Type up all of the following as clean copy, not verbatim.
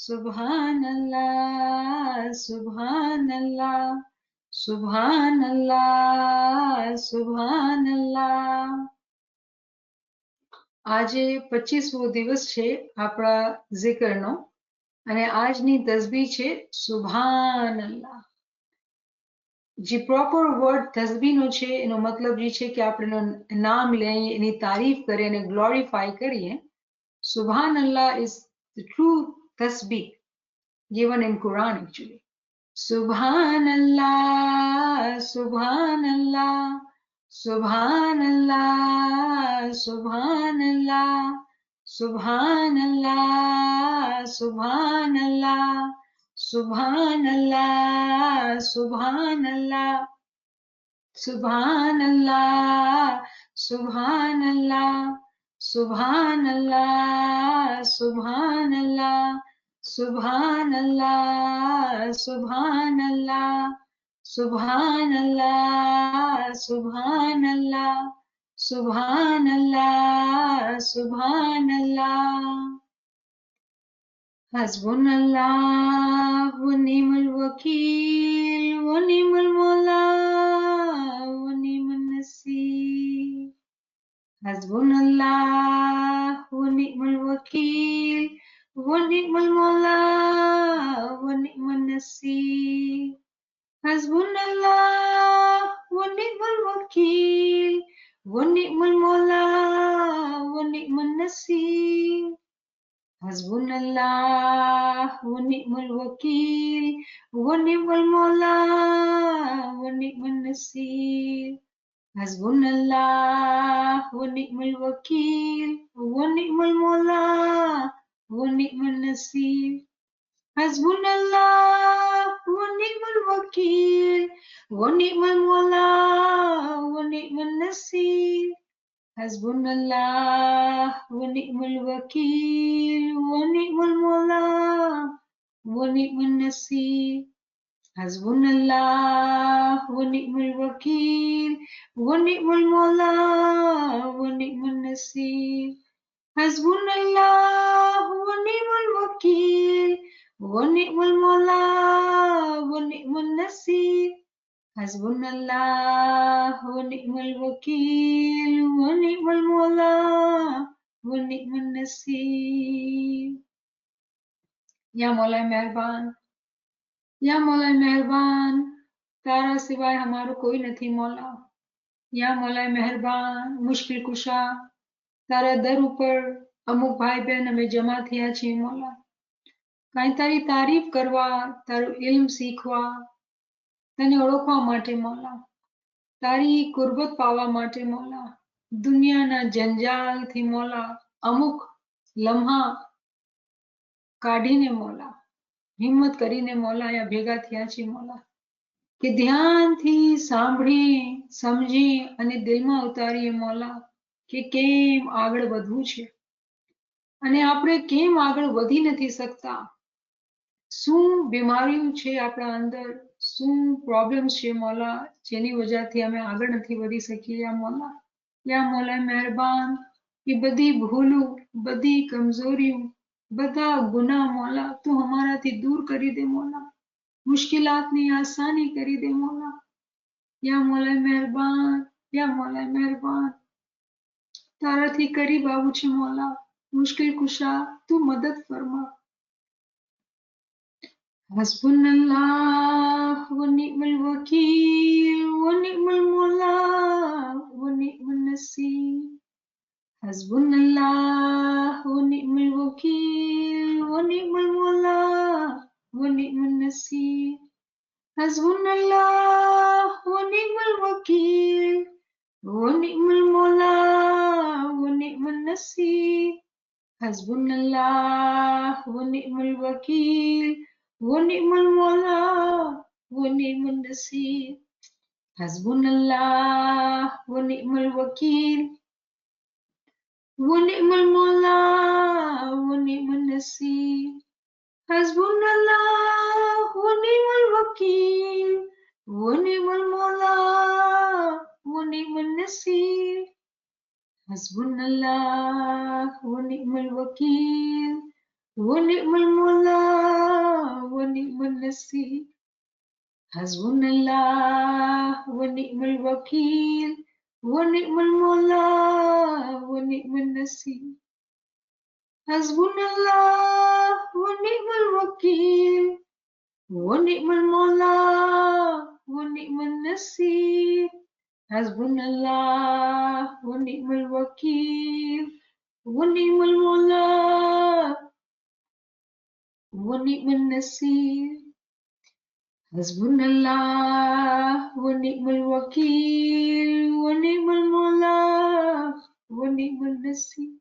Subhanallah, Subhanallah, Subhanallah, Subhanallah. આજે 25મો દિવસ છે આપણા zikરનો અને આજની તસબીહ છે સુભાનઅલ્લાહ. જે પ્રોપર વર્ડ તસબીહનો છે એનો મતલબ એ છે કે આપણે એનું નામ લઈએ, એની તારીફ કરીએ અને ગ્લોરીફાય કરીએ. Subhanallah is the true tasbih given in Quran actually. Subhanallah, Subhanallah, Subhanallah, Subhanallah, Subhanallah, Subhanallah, Subhanallah, Subhanallah, Subhanallah, Subhanallah, Subhanallah, Subhanallah, Subhanallah, Subhanallah, Subhanallah, Subhanallah, Subhanallah, Subhanallah. Hasbunallah wa ni'mal wakeel wa ni'mal mawla wa ni'mal nasir. Hasbunallah wa ni'mal wakeel wa ni'mal mawla wa ni'mal nasir. Hasbunallah wa ni'mal wakeel wa ni'mal mawla wa ni'mal nasir. Hasbunallah wa ni'mal wakeel wa ni'mal mawla wa ni'mal nasir. Hasbunallah wa ni'mal wakeel wa ni'mal mawla wa ni'mal nasir. Hasbunallah wa ni'mal wakeel wa ni'mal mawla wa ni'mal nasir. Hasbunallah wa ni'mal wakeel wa ni'mal mawla wa ni'mal nasir. Hasbunallah wa ni'mal wakeel wa ni'mal mawla wa ni'mal nasir. Hasbunallah wa ni'mal wakeel wa ni'mal mawla wa ni'mal nasir. Hasbunallah wa ni'mal wakeel wa ni'mal mawla wa ni'mal nasir. या मौला मेहरबान, या मौला मेहरबान, તારા સિવાય हमारो कोई નથી मौला. या मौला मेहरबान, मुश्किल कुशा, તારા દર ઉપર અમુક ભાઈ બહેન અમે જમા થયા છીએ મૌલા. કાંઈ તારી તારીફ કરવા, તારું ઇલ્મ શીખવા, તને ઓળખવા માટે મૌલા, તારી કુરબત પાવા માટે મૌલા, દુનિયાના જંજાલથી મૌલા અમુક લમ્હા કાઢીને મૌલા, હિંમત કરીને મૌલા અહીંયા ભેગા થયા છીએ મૌલા, કે ધ્યાનથી સાંભળી સમજી અને દિલમાં ઉતારીએ મૌલા કે કેમ આગળ વધવું છે અને આપણે કેમ આગળ વધી નથી શકતા. શું બીમારીઓ છે આપણા અંદર, શું પ્રોબ્લેમ્સ છે મૌલા જેની વજહથી અમે આગળ નથી વધી શકીએ. યા મૌલા મહેરબાન, એ બધી ભૂલો, બધી કમજોરીઓ, બધા ગુનાહ મૌલા તું હમારાથી દૂર કરી દે મૌલા, મુશ્किलातની આસાની કરી દે મૌલા. યા મૌલા મહેરબાન, યા મૌલા મહેરબાન, તારાથી કરીબ આવું છે મૌલા, મુશ્किल कुशा તું મદદ ફરમા. Hasbunallah wa ni'mal wakeel wa ni'mal mawla wa ni'mal nasir. Hasbunallah wa ni'mal wakeel wa ni'mal mawla wa ni'mal nasir. Hasbunallah wa ni'mal wakeel wa ni'mal mawla wa ni'mal nasir. Hasbunallah wa ni'mal wakeel wa ni'mal mawla wa ni'mal nasir. Hasbunallah wa ni'mal wakeel wa ni'mal mawla wa ni'mal nasir. Hasbunallah wa ni'mal wakeel wa ni'mal mawla wa ni'mal nasir. Hasbunallah wa ni'mal wakeel ونعم المولى ونعم النصير حسبنا الله ونعم الوكيل ونعم المولى ونعم النصير حسبنا الله ونعم الوكيل ونعم المولى ونعم النصير حسبنا الله ونعم الوكيل ونعم المولى ونعم النصير حسبنا الله ونعم الوكيل ونعم المولى ونعم النصير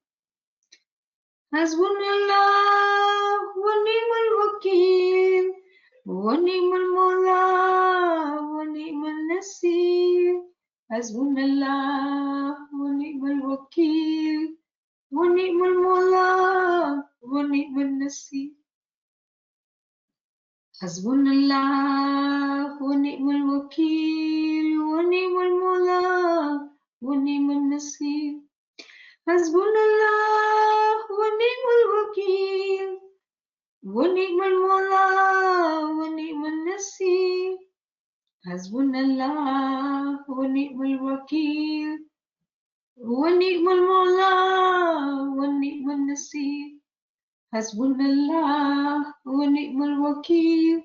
حسبنا الله ونعم الوكيل ونعم المولى ونعم النصير حسبنا الله ونعم الوكيل ونعم المولى ونعم النصير حسبنا الله ونعم الوكيل ونعم المولى ونعم النصير حسبنا الله ونعم الوكيل ونعم المولى ونعم النصير حسبنا الله ونعم الوكيل ونعم المولى ونعم النصير حسبنا الله ونعم الوكيل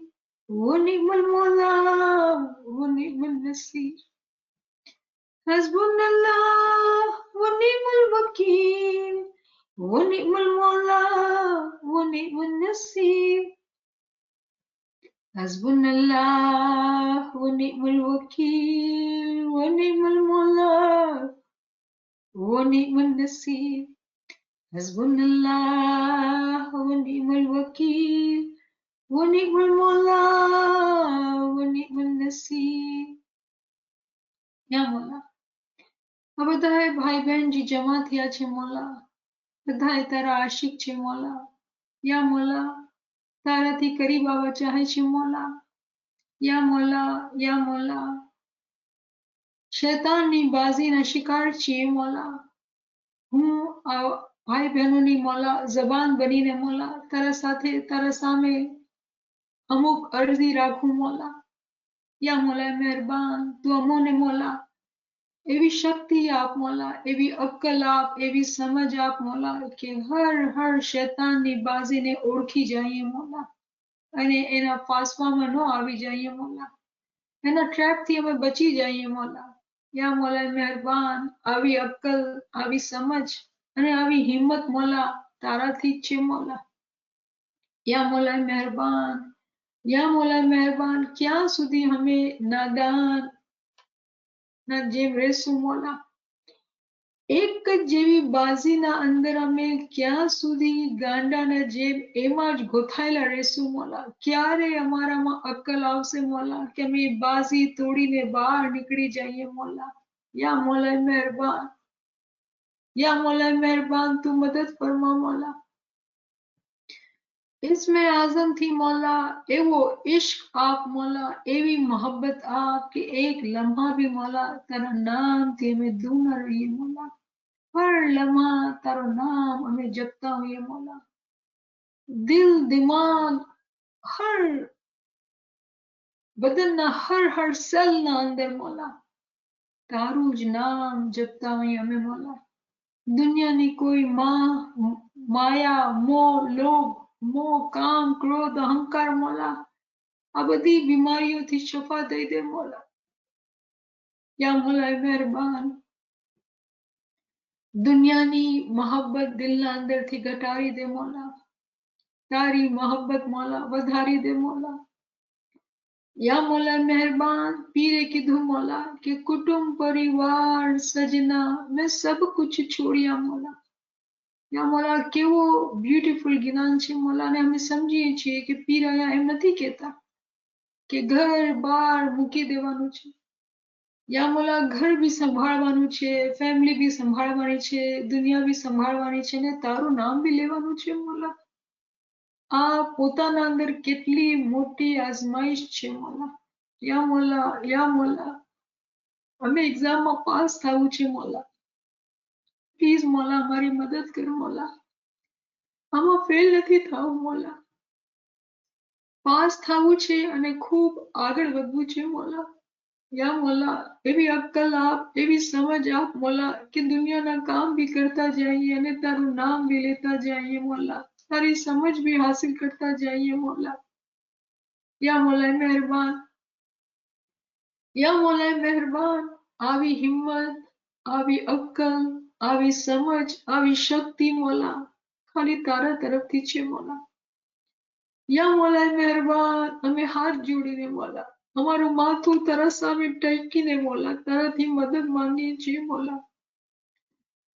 ونعم المولى ونعم النصير حسبنا الله ونعم الوكيل ونعم المولى ونعم النصير حسبنا الله ونعم الوكيل ونعم المولى ونعم النصير حسبنا الله ونعم الوكيل ونعم المولى ونعم النصير या मोला આ બધાએ ભાઈ બહેન જે જમા થયા છે મોલા બધાએ તારા આશિક છે મોલા યા મોલા તારાથી કરીબ આવવા ચાહે છે મોલા યા મોલા શૈતાનની બાજીના શિકાર છીએ મોલા હું આ ભાઈ બહેનોની મોલા જબાન બનીને મોલા તારા સાથે તારા સામે અમુક અરજી રાખું મોલા યા મોલા મહેરબાન તું અમોને મોલા એવી શક્તિ આપ મોલા એવી અક્કલ આપ એવી સમજ આપ મોલા કે હર શૈતાનની બાજીને ઓળખી જઈએ મોલા અને એના ફાંસવામાં ન આવી જઈએ મોલા એના ટ્રેપથી અમે બચી જઈએ મોલા યા મોલા મહેરબાન આવી અક્કલ આવી સમજ અને આવી હિંમત મોલા તારાથી જ છે મોલા યા મોલા મહેરબાન ક્યાં સુધી અમે નાદાન ના જેમ રહેશું મોલા એક જ જેવી બાજીના અંદર અમે ક્યાં સુધી ગાંડાના જેમ એમાં જ ગોથાયેલા રહેશું મોલા ક્યારે અમારામાં અક્કલ આવશે મોલા કે અમે બાજી તોડીને બહાર નીકળી જઈએ મોલા યા મોલા મહેરબાન તું મદદ ફરમા મોલા इसमें आजम थी मौला एवो इश्क आप मौला एवी मोहब्बत आप कि एक लम्हा भी मौला तारा नाम थी हमें दूर न रहिए मौला हर लम्हा तारो नाम हमें जपता हुए मौला दिल दिमाग हर बदन ना हर सेल ना अंदर मौला तारू ज नाम जपता हुए हमें मौला दुनिया नी कोई माया मोह लोभ मोह काम क्रोध अहंकार मोला आ बधी बीमारीओथी शफा दई दे मोला या मोला महेरबान दुनियानी मोहब्बत दिलना अंदरथी घटाड़ी दे मोला तारी मोहब्बत मोला वधारी दे मोला या मोला मेहरबान पीरे कीधु मोला कि कुटुंब परिवार सजना मैं सब कुछ छोड़िया मोला या मोला केवो ब्यूटीफुल ज्ञान छे मोला ने हमें समझीए छीए कि पीर अहींया एम नथी कहेता कि घर बार मूकी देवानुं छे या मोला घर भी संभाळवानुं छे फैमिली भी संभाळवानी छे दुनिया भी संभाळवानी छे ने तारुं नाम भी लेवानुं छे मोला आ पोताना अंदर કેટલી મોટી આઝમાઈશ છે મોલા या मोला हमें एग्जाम में पास थावुं छे मोला प्लीज मोला हमारी मदद कर मोला આમાં ફેલ નથી થવું મોલા, પાસ થવું છે અને ખૂબ આગળ વધવું છે મોલા. યા મોલા એવી અક્કલ આપ, એવી સમજ આપ મોલા કે દુનિયાના કામ બી કરતા જઈએ અને તારું નામ બી લેતા જઈએ મોલા, તારી સમજ બી હાસિલ કરતા જઈએ મોલા. યા મોલા મહેરબાન, યા મોલા મહેરબાન, આવી હિંમત, આવી અક્કલ, આવી સમજ, આવી શક્તિ મોલા ખાલી તારા તરફથી છે મોલા. યા મોલા મહેરબાન, અમે હાથ જોડીને મોલા, અમારું માથું તારા સામે ટેકીને મોલા તારાથી મદદ માંગીએ છીએ મોલા.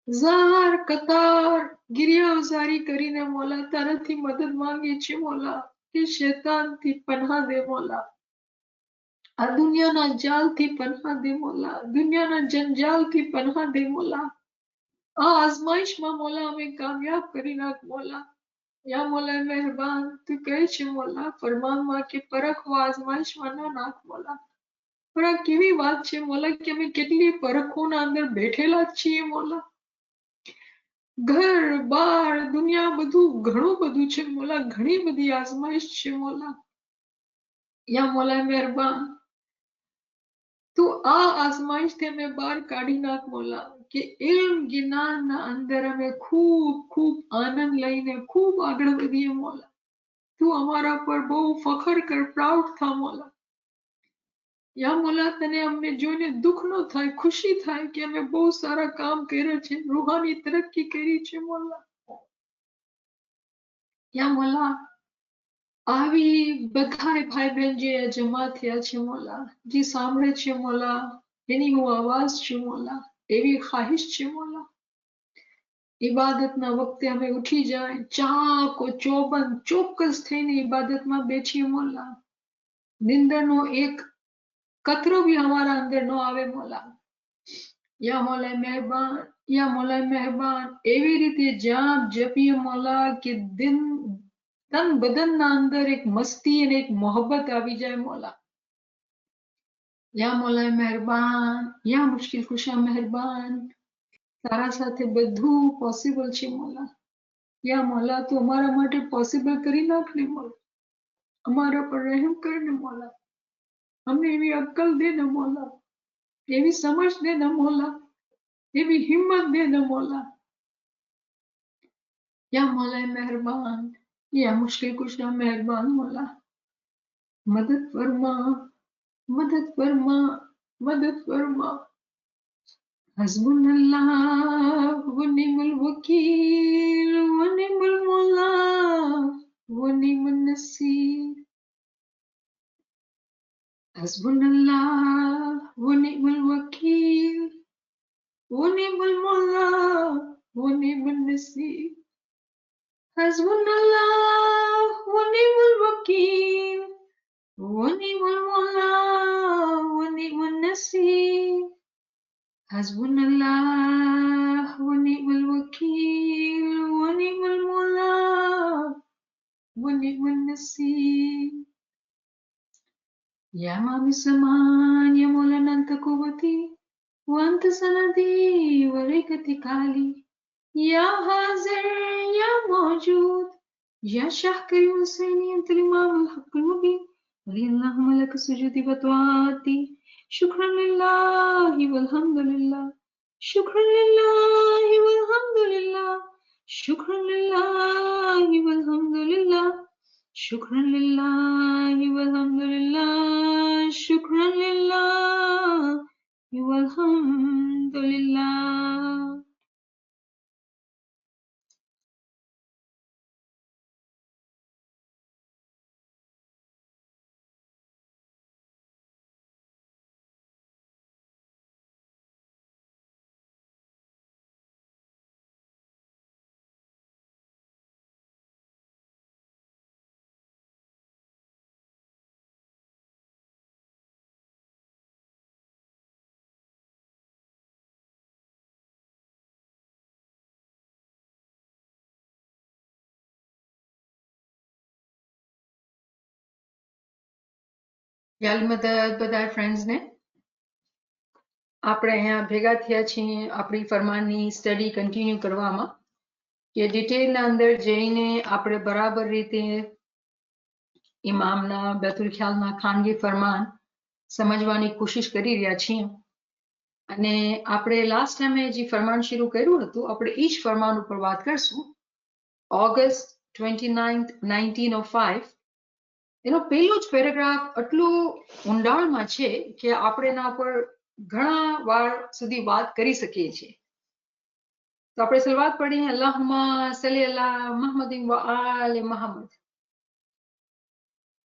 ઝાર કતાર ગિરિયાવઝારી કરીને મોલા તારાથી મદદ માંગીએ છીએ મોલા કે શૈતાનથી પનાહ દે મોલા, આ દુનિયાના જાલથી પનાહ દે મોલા, દુનિયાના જંજાલથી પનાહ દે મોલા. આ આઝમાઈશમાં મોલા અમે કામયાબ કરી નાખ મોલા. યા મોલા મહેરબાન, તું કહે છે મોલા ફરમાનમાં કે પરખવો આઝમાઈશમાં ના નાખ મોલા. પણ આ કેવી વાત છે મોલા કે અમે કેટલી પરખોના અંદર બેઠેલા જ છીએ મોલા. ઘર બાર દુનિયા બધું ઘણું બધું છે મોલા, ઘણી બધી આઝમાઈશ છે મોલા. યા મોલા મહેરબાન, તું આ આઝમાઈશથી અમે બહાર કાઢી નાખ મોલા કે ઇલ્મ જ્ઞાનના અંદર અમે ખૂબ ખૂબ આનંદ લઈને ખૂબ આગળ વધીએ મોલા. તું અમારા પર બહુ ફખર કર, પ્રાઉડ થા મોલા. યા મોલા તને અમને જોઈને દુઃખ ન થાય, ખુશી થાય કે અમે બહુ સારા કામ કર્યા છે, રૂહાની તરક્કી કરી છે મોલા. યા મોલા આવી બધાય ભાઈ બહેન જે જમા થયા છે મોલા, જે સાંભળે છે મોલા, એની હું આવાજ છું મોલા, એવી ખ્વાહિશ છે મોલા ઇબાદતના વખતે અમે ઉઠી જાય ચાકો ચોબંધ ચોક્કસ થઈને ઇબાદતમાં બેઠીએ મોલા, નિંદરનો એક કતરો બી અમારા અંદર ન આવે મોલા. યા મોલા મહેરબાન, યા મોલા મહેરબાન, એવી રીતે જાપ જપીએ મોલા કે દિન તન બદનના અંદર એક મસ્તી અને એક મોહબ્બત આવી જાય મોલા. યા મોલા મહેરબાન, યા મુશ્કિલ કુશા મહેરબાન, તારા સાથે બધું પોસિબલ છે મોલા. યા મોલા તું અમારા માટે પોસિબલ કરી નાખ ને મોલા, અમારા પર રહેમ કર ને મોલા, અમને એવી અક્કલ દે ને મોલા, એવી સમજ દે ને મોલા, એવી હિંમત દે ને મોલા. યા મોલા મહેરબાન, યા મુશ્किल कुशा મહેરબાન મોલા, મદદ ફરમા, મદદ ફરમા, મદદ ફરમા. હસબુનલ્લાહ વ નિમલ વકીલ વ નિમલ મૌલા વ નિમન નસીર. હસબુનલ્લાહ વ નિમલ વકીલ વ નિમલ મૌલા વ નિમન નસીર. હસબુનલ્લાહ વ નિમલ વકીલ વ નિમલ મૌલા વ નિમન નસીર. હસબુનલ્લાહ વ નિમલ વકીલ વ નિમલ મૌલા વ નિમન નસીર. યા મામી સમાન યા મૌલાના અંત કુવતી وأنت سندي ورقتي كالي يا حاضر يا موجود يا شهكر حسيني أنت الإمام الحق المبين ولي اللهم لك سجودي وطاعتي شكرا لله والحمد لله شكرا لله والحمد لله شكرا لله والحمد لله شكرا لله والحمد لله شكرا لله والحمد لله. યાલ મદદ બધા ફ્રેન્ડ્સને, આપણે અહીંયા ભેગા થયા છીએ આપણી ફરમાનની સ્ટડી કન્ટિન્યુ કરવામાં. કે ડિટેલના અંદર જઈને આપણે બરાબર રીતે ઇમામના બેતુલ ખ્યાલના ખાનગી ફરમાન સમજવાની કોશિશ કરી રહ્યા છીએ. અને આપણે લાસ્ટ ટાઈમે જે ફરમાન શરૂ કર્યું હતું આપણે એ જ ફરમાન ઉપર વાત કરશું. ઓગસ્ટ 29th 1905 એનો પહેલો જ પેરેગ્રાફ એટલું ઊંડાણમાં છે કે આપણે એના પર ઘણા વાર સુધી વાત કરી શકીએ છીએ. તો આપણે શરૂઆત પડીએ અલ્લાહુમ્મા સલ્લી અલા મુહમ્મદિન વ આલે મુહમ્મદ.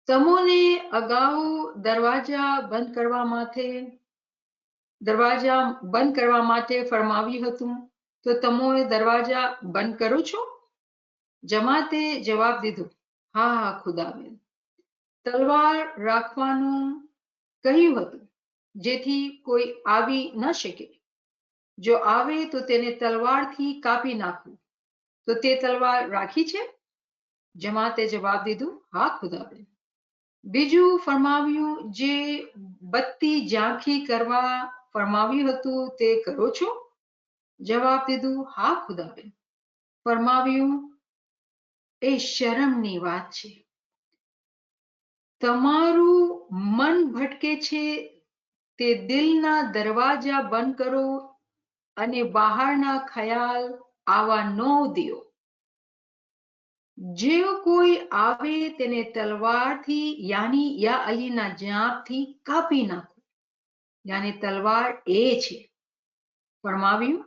તમોને અગાઉ દરવાજા બંધ કરવા માટે ફરમાવ્યું હતું તો તમોએ દરવાજા બંધ કરો છો? જમાતે જવાબ દીધો, હા હા ખુદાબેન. તલવાર રાખવાનું કહ્યું હતું જેથી કોઈ આવી ન શકે. જો આવે તો તેને તલવારથી કાપી નાખવું. તો તે તલવાર રાખી છે? જમાતે જવાબ દીધું, હા ખુદાબેન. બીજું ફરમાવ્યું જે બત્તી ઝાંખી કરવા ફરમાવ્યું હતું તે કરો છો? જવાબ દીધું, હા ખુદાબેન. ફરમાવ્યું એ શરમની વાત છે. તમારું મન ભટકે છે તે દિલના દરવાજા બંધ કરો અને બહારના ખ્યાલ આવવા ન દ્યો. જો કોઈ આવે તેને તલવારથી યાની યા અલીના જાપથી કાપી નાખો. યાની તલવાર એ છે. ફરમાવ્યું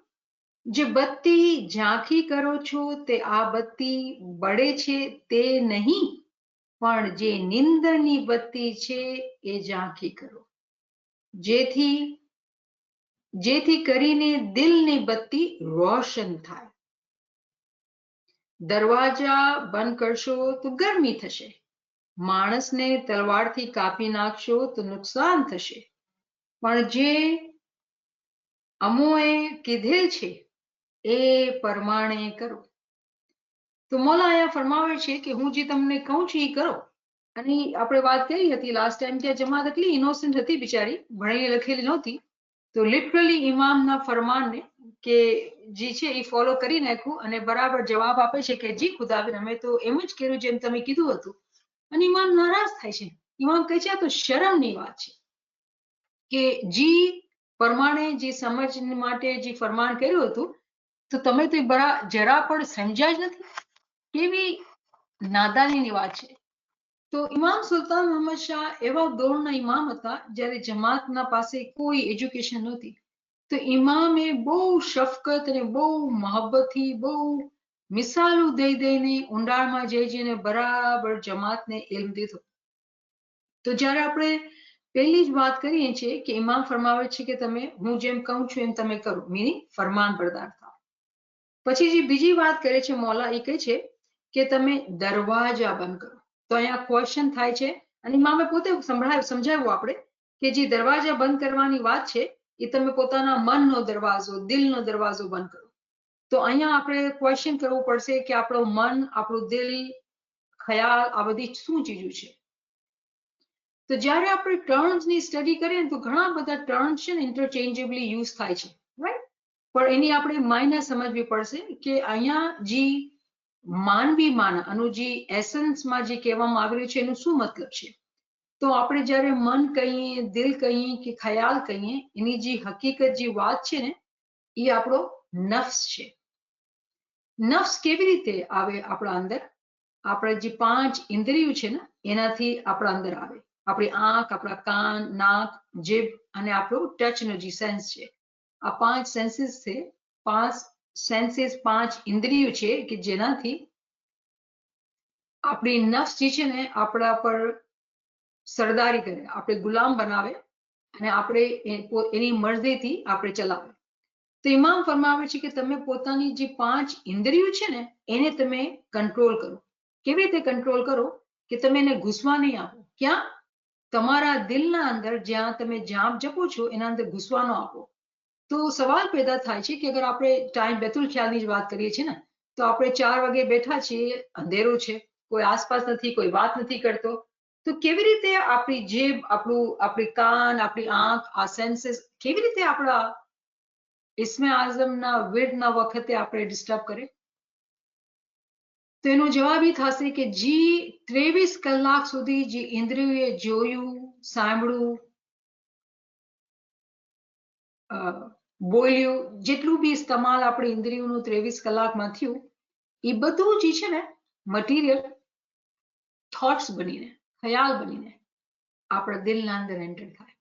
જે બત્તી ઝાંખી કરો છો તે આ બત્તી બળે છે તે નહીં, પણ જે નિંદરની બત્તી છે એ ઝાંખી કરો, જેથી કરીને દિલની બત્તી રોશન થાય. દરવાજા બંધ કરશો તો ગરમી થશે. માણસને તલવારથી કાપી નાખશો તો નુકસાન થશે. પણ જે અમોએ કીધેલ છે એ પ્રમાણે કરો. તો મોલા અહીંયા ફરમાવે છે કે હું જે તમને કહું છું એ કરો. અને આપણે વાત કરી હતી લાસ્ટ ટાઈમ કે જમાત એટલી ઇનોસન્ટ હતી બિચારી, ભણેલી લખેલી નહોતી. તો લિટરલી ઇમામના ફરમાનને કે જે છે એ ફોલો કરી નાખ્યું અને બરાબર જવાબ આપે છે કે જી ખુદાબેન અમે તો એમ જ કર્યું જેમ તમે કીધું હતું. અને ઇમામ નારાજ થાય છે. ઇમામ કહે છે આ તો શરમની વાત છે કે જી પ્રમાણે જે સમજ માટે જે ફરમાન કર્યું હતું તો તમે તો જરા પણ સમજ્યા જ નથી. કેવી નાદાનીની વાત છે. તો ઇમામ સુલતાન મોહમ્મદ શાહ એવા દોરના ઇમામ હતા જ્યારે જમાતના પાસે કોઈ એજ્યુકેશન નહોતી. તો ઇમામે બહુ શફકત અને બહુ મોહબ્બતથી બહુ મિસાલો દઈને ઊંડાણમાં જઈને બરાબર જમાતને ઇલ્મ દીધો. તો જ્યારે આપણે પહેલી જ વાત કરીએ છીએ કે ઇમામ ફરમાવે છે કે તમે હું જેમ કહું છું એમ તમે કરો, મીનિંગ ફરમાન બરદાર થાઓ. પછી જે બીજી વાત કરે છે મૌલા એ કહે છે કે તમે દરવાજા બંધ કરો. તો અહીંયા ક્વેશ્ચન થાય છે અને ઇમામે પોતે સમજાવ્યું આપણે કે જે દરવાજા બંધ કરવાની વાત છે એ તમે પોતાના મનનો દરવાજો, દિલનો દરવાજો બંધ કરો. તો અહીંયા આપણે ક્વેશ્ચન કરવું પડશે કે આપણું મન, આપણું દિલ, ખ્યાલ આ બધી શું ચીજો છે. તો જ્યારે આપણે ટર્મ્સની સ્ટડી કરીએ તો ઘણા બધા ટર્મ્સ છે ને ઇન્ટરચેન્જેબલી યુઝ થાય છે, રાઈટ? પણ એની આપણે માયના સમજવી પડશે કે અહીંયા જે માનવી માના આનું જે એસન્સમાં જે કહેવામાં આવેલું છે એનું શું મતલબ છે. તો આપણે જ્યારે મન કહીએ, દિલ કહીએ કે ખ્યાલ કહીએ એની જે હકીકત જે વાત છે ને એ આપણો નફ્સ છે. નફ્સ કેવી રીતે આવે આપણા અંદર? આપણે જે 5 ઇન્દ્રિયો છે ને એનાથી આપણા અંદર આવે. આપણી આંખ, આપણા કાન, નાક, જીભ અને આપણું ટચનો જે સેન્સ છે. આ 5 સેન્સીસ છે. 5 ઇન્દ્રિયો છે કે જેનાથી આપણી નફ્સ જે છે ને આપણા પર સરદારી કરે, આપણે ગુલામ બનાવે અને આપણે એની મરજીથી આપણે ચલાવે. તો ઇમામ ફરમાવે છે કે તમે પોતાની જે 5 ઇન્દ્રિયો છે ને એને તમે કંટ્રોલ કરો. કેવી રીતે કંટ્રોલ કરો કે તમે એને ઘૂસવા નહીં આપો. ક્યાં? તમારા દિલના અંદર જ્યાં તમે જાપ જપો છો એના અંદર ઘૂસવાનો આપો. તો સવાલ પેદા થાય છે કે અગર આપણે ટાઈમ બેતુલ ખ્યાલની જ વાત કરીએ છીએ ને તો આપણે 4 વાગે બેઠા છીએ, અંધેરું છે, કોઈ આસપાસ નથી, કોઈ વાત નથી કરતો. તો કેવી રીતે આપણી જીભ, આપણી કાન, આપણી આંખ, આ સેન્સીસ કેવી રીતે આપણા ઇસ્મે આઝમના વિર્ડના વખતે આપણે ડિસ્ટર્બ કરે? તો એનો જવાબ એ થશે કે જે 23 કલાક સુધી જે ઇન્દ્રિયોએ જોયું, સાંભળ્યું, બોલ્યું, જેટલું બી ઇસ્તેમાલ આપણે ઇન્દ્રિયોનું 23 કલાકમાં થયું, એ બધું જે છે ને મટીરિયલ થોટ્સ બનીને, ખ્યાલ બનીને આપણા દિલના અંદર એન્ટર થાય.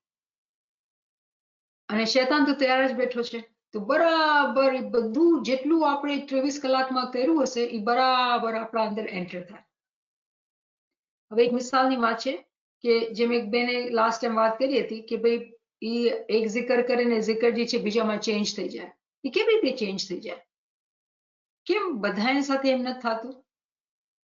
અને શૈતાન તો તૈયાર જ બેઠો છે. તો બરાબર એ બધું જેટલું આપણે 23 કલાકમાં કર્યું હશે એ બરાબર આપણા અંદર એન્ટર થાય. હવે એક મિસાલની વાત છે કે જેમ એક બેને લાસ્ટ ટાઈમ વાત કરી હતી કે ભાઈ એ એક zikr કરે ને zikr જે છે બીજામાં ચેન્જ થઈ જાય. એ કેવી રીતે ચેન્જ થઈ જાય? કેમ બધાની સાથે એમ નથી થતું?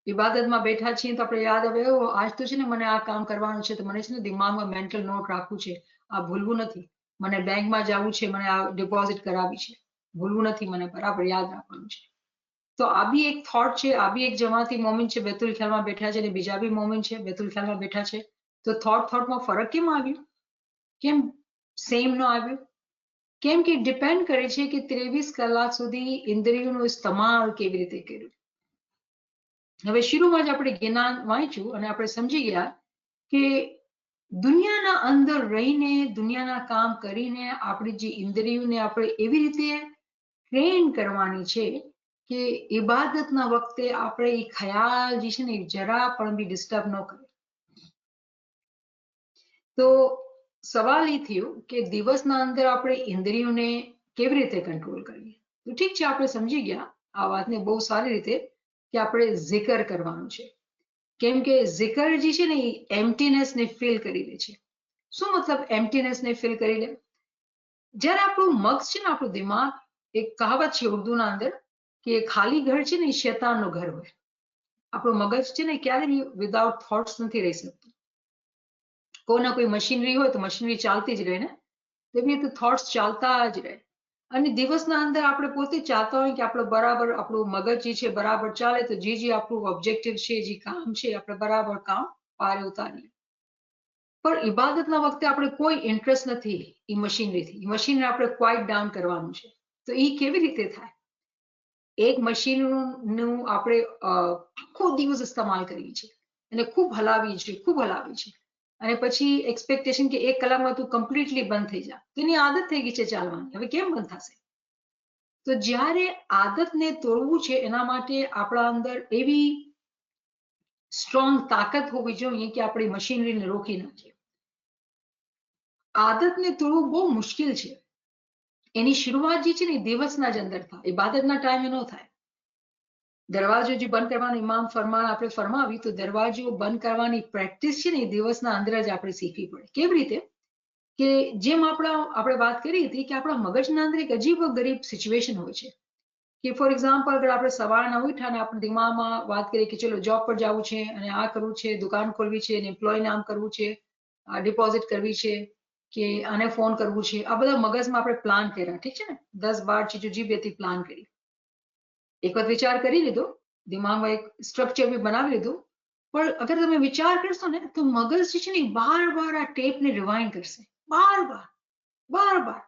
ઇબાદતમાં બેઠા છીએ તો આપણે યાદ આવે આજ તો છે ને મને આ કામ કરવાનું છે, તો મને છે ને દિમાગમાં મેન્ટલ નોટ રાખવું છે, આ ભૂલવું નથી. મને બેંકમાં જવું છે, મને આ ડિપોઝિટ કરાવી છે, ભૂલવું નથી, મને બરાબર યાદ રાખવાનું છે. તો આ બી એક થોટ છે, આ બી એક જમાતી મોમેન્ટ છે, બેતુલ ખ્યાલમાં બેઠા છે, અને બીજા બી મોમેન્ટ છે બેતુલ ખ્યાલમાં બેઠા છે. તો થોટમાં ફરક કેમ આવ્યું? કેમ સેમ ન આવ્યું? કેમ કે ડિપેન્ડ કરે છે કે 23 કલાક સુધી ઇન્દ્રિયોનું ઇસ્તેમાલ કેવી રીતે કર્યું. હવે શરૂમાં જ આપણે જ્ઞાન વાંચ્યું અને આપણે સમજી ગયા કે દુનિયાના અંદર રહીને, દુનિયાના કામ કરીને આપણી જે ઇન્દ્રિયોને આપણે એવી રીતે ટ્રેન કરવાની છે કે ઇબાદતના વખતે આપણે એ ખ્યાલ જે છે ને જરા પણ બી ડિસ્ટર્બ ન કરે. તો સવાલ એ થયો કે દિવસના અંદર આપણે ઇન્દ્રિયોને કેવી રીતે કંટ્રોલ કરીએ. તો ઠીક છે, આપણે સમજી ગયા આ વાતને બહુ સારી રીતે કે આપણે zikr કરવાનું છે. કેમ કે zikr જે છે ને એ એમ્પ્ટીનેસ ને ફીલ કરી લે છે. શું મતલબ એમ્પ્ટીનેસ ને ફીલ કરી લે? જ્યારે આપણું મગજ છે ને, આપણું દિમાગ, એક કહાવત છે ઉર્દુના અંદર કે ખાલી ઘર છે ને એ શેતાનનું ઘર હોય. આપણું મગજ છે ને ક્યારે વિધાઉટ થોટ્સ નથી રહી શકતું. કોઈના કોઈ મશીનરી હોય તો મશીનરી ચાલતી જ રહે ને, તો એવી રીતે થોટ્સ ચાલતા જ રહે. અને દિવસના અંદર આપણે પોતે ચાહતા હોય કે આપણે બરાબર આપણું મગજ જે છે બરાબર ચાલે, તો જે આપણું ઓબ્જેક્ટિવ છે, જે કામ છે, આપણે બરાબર કામ પારે ઉતારીએ. પણ ઇબાદતના વખતે આપણે કોઈ ઇન્ટરેસ્ટ નથી એ મશીનરીથી. એ મશીનને આપણે ક્વાઇટ ડાઉન કરવાનું છે. તો એ કેવી રીતે થાય? એક મશીનનું આપણે આખો દિવસ ઇસ્તેમાલ કરીએ છીએ અને ખૂબ હલાવીએ છીએ, ખૂબ હલાવીએ છીએ, અને પછી એક્સપેક્ટેશન કે 1 કલાકમાં તું કમ્પ્લીટલી બંધ થઈ જા. તેની આદત થઈ ગઈ છે ચાલવાની, હવે કેમ બંધ થશે? તો જ્યારે આદતને તોડવું છે એના માટે આપણા અંદર એવી સ્ટ્રોંગ તાકાત હોવી જોઈએ કે આપણે મશીનરીને રોકી નાખીએ. આદતને તોડવું બહુ મુશ્કેલ છે. એની શરૂઆત જે છે ને દિવસના જ અંદર થાય, ઇબાદતના ટાઈમે ન થાય. દરવાજો જે બંધ કરવાનો ઇમામ આપણે ફરમાવી, તો દરવાજો બંધ કરવાની પ્રેક્ટિસ છે ને એ દિવસના અંદર જ આપણે શીખવી પડે. કેવી રીતે? કે જેમ આપણે વાત કરી હતી કે આપણા મગજના અંદર એક અજીબ ગરીબ સિચ્યુએશન હોય છે કે ફોર એક્ઝામ્પલ અગર આપણે સવારના ઉઠ્યા અને આપણે દિમાગમાં વાત કરીએ કે ચલો જોબ પર જવું છે અને આ કરવું છે, દુકાન ખોલવી છે, એમ્પ્લોય નામ કરવું છે, ડિપોઝિટ કરવી છે, કે આને ફોન કરવું છે, આ બધા મગજમાં આપણે પ્લાન કર્યા, ઠીક છે ને, 10-12 ચીજો જે બે પ્લાન કરી. એક વખત વિચાર કરી લીધો, દિમાગમાં એક સ્ટ્રક્ચર બી બનાવી લીધું, પણ અગર તમે વિચાર કરશો ને તો મગજ જે છે ને બાર આ ટેપને રિવાઇન્ડ કરશે, બાર.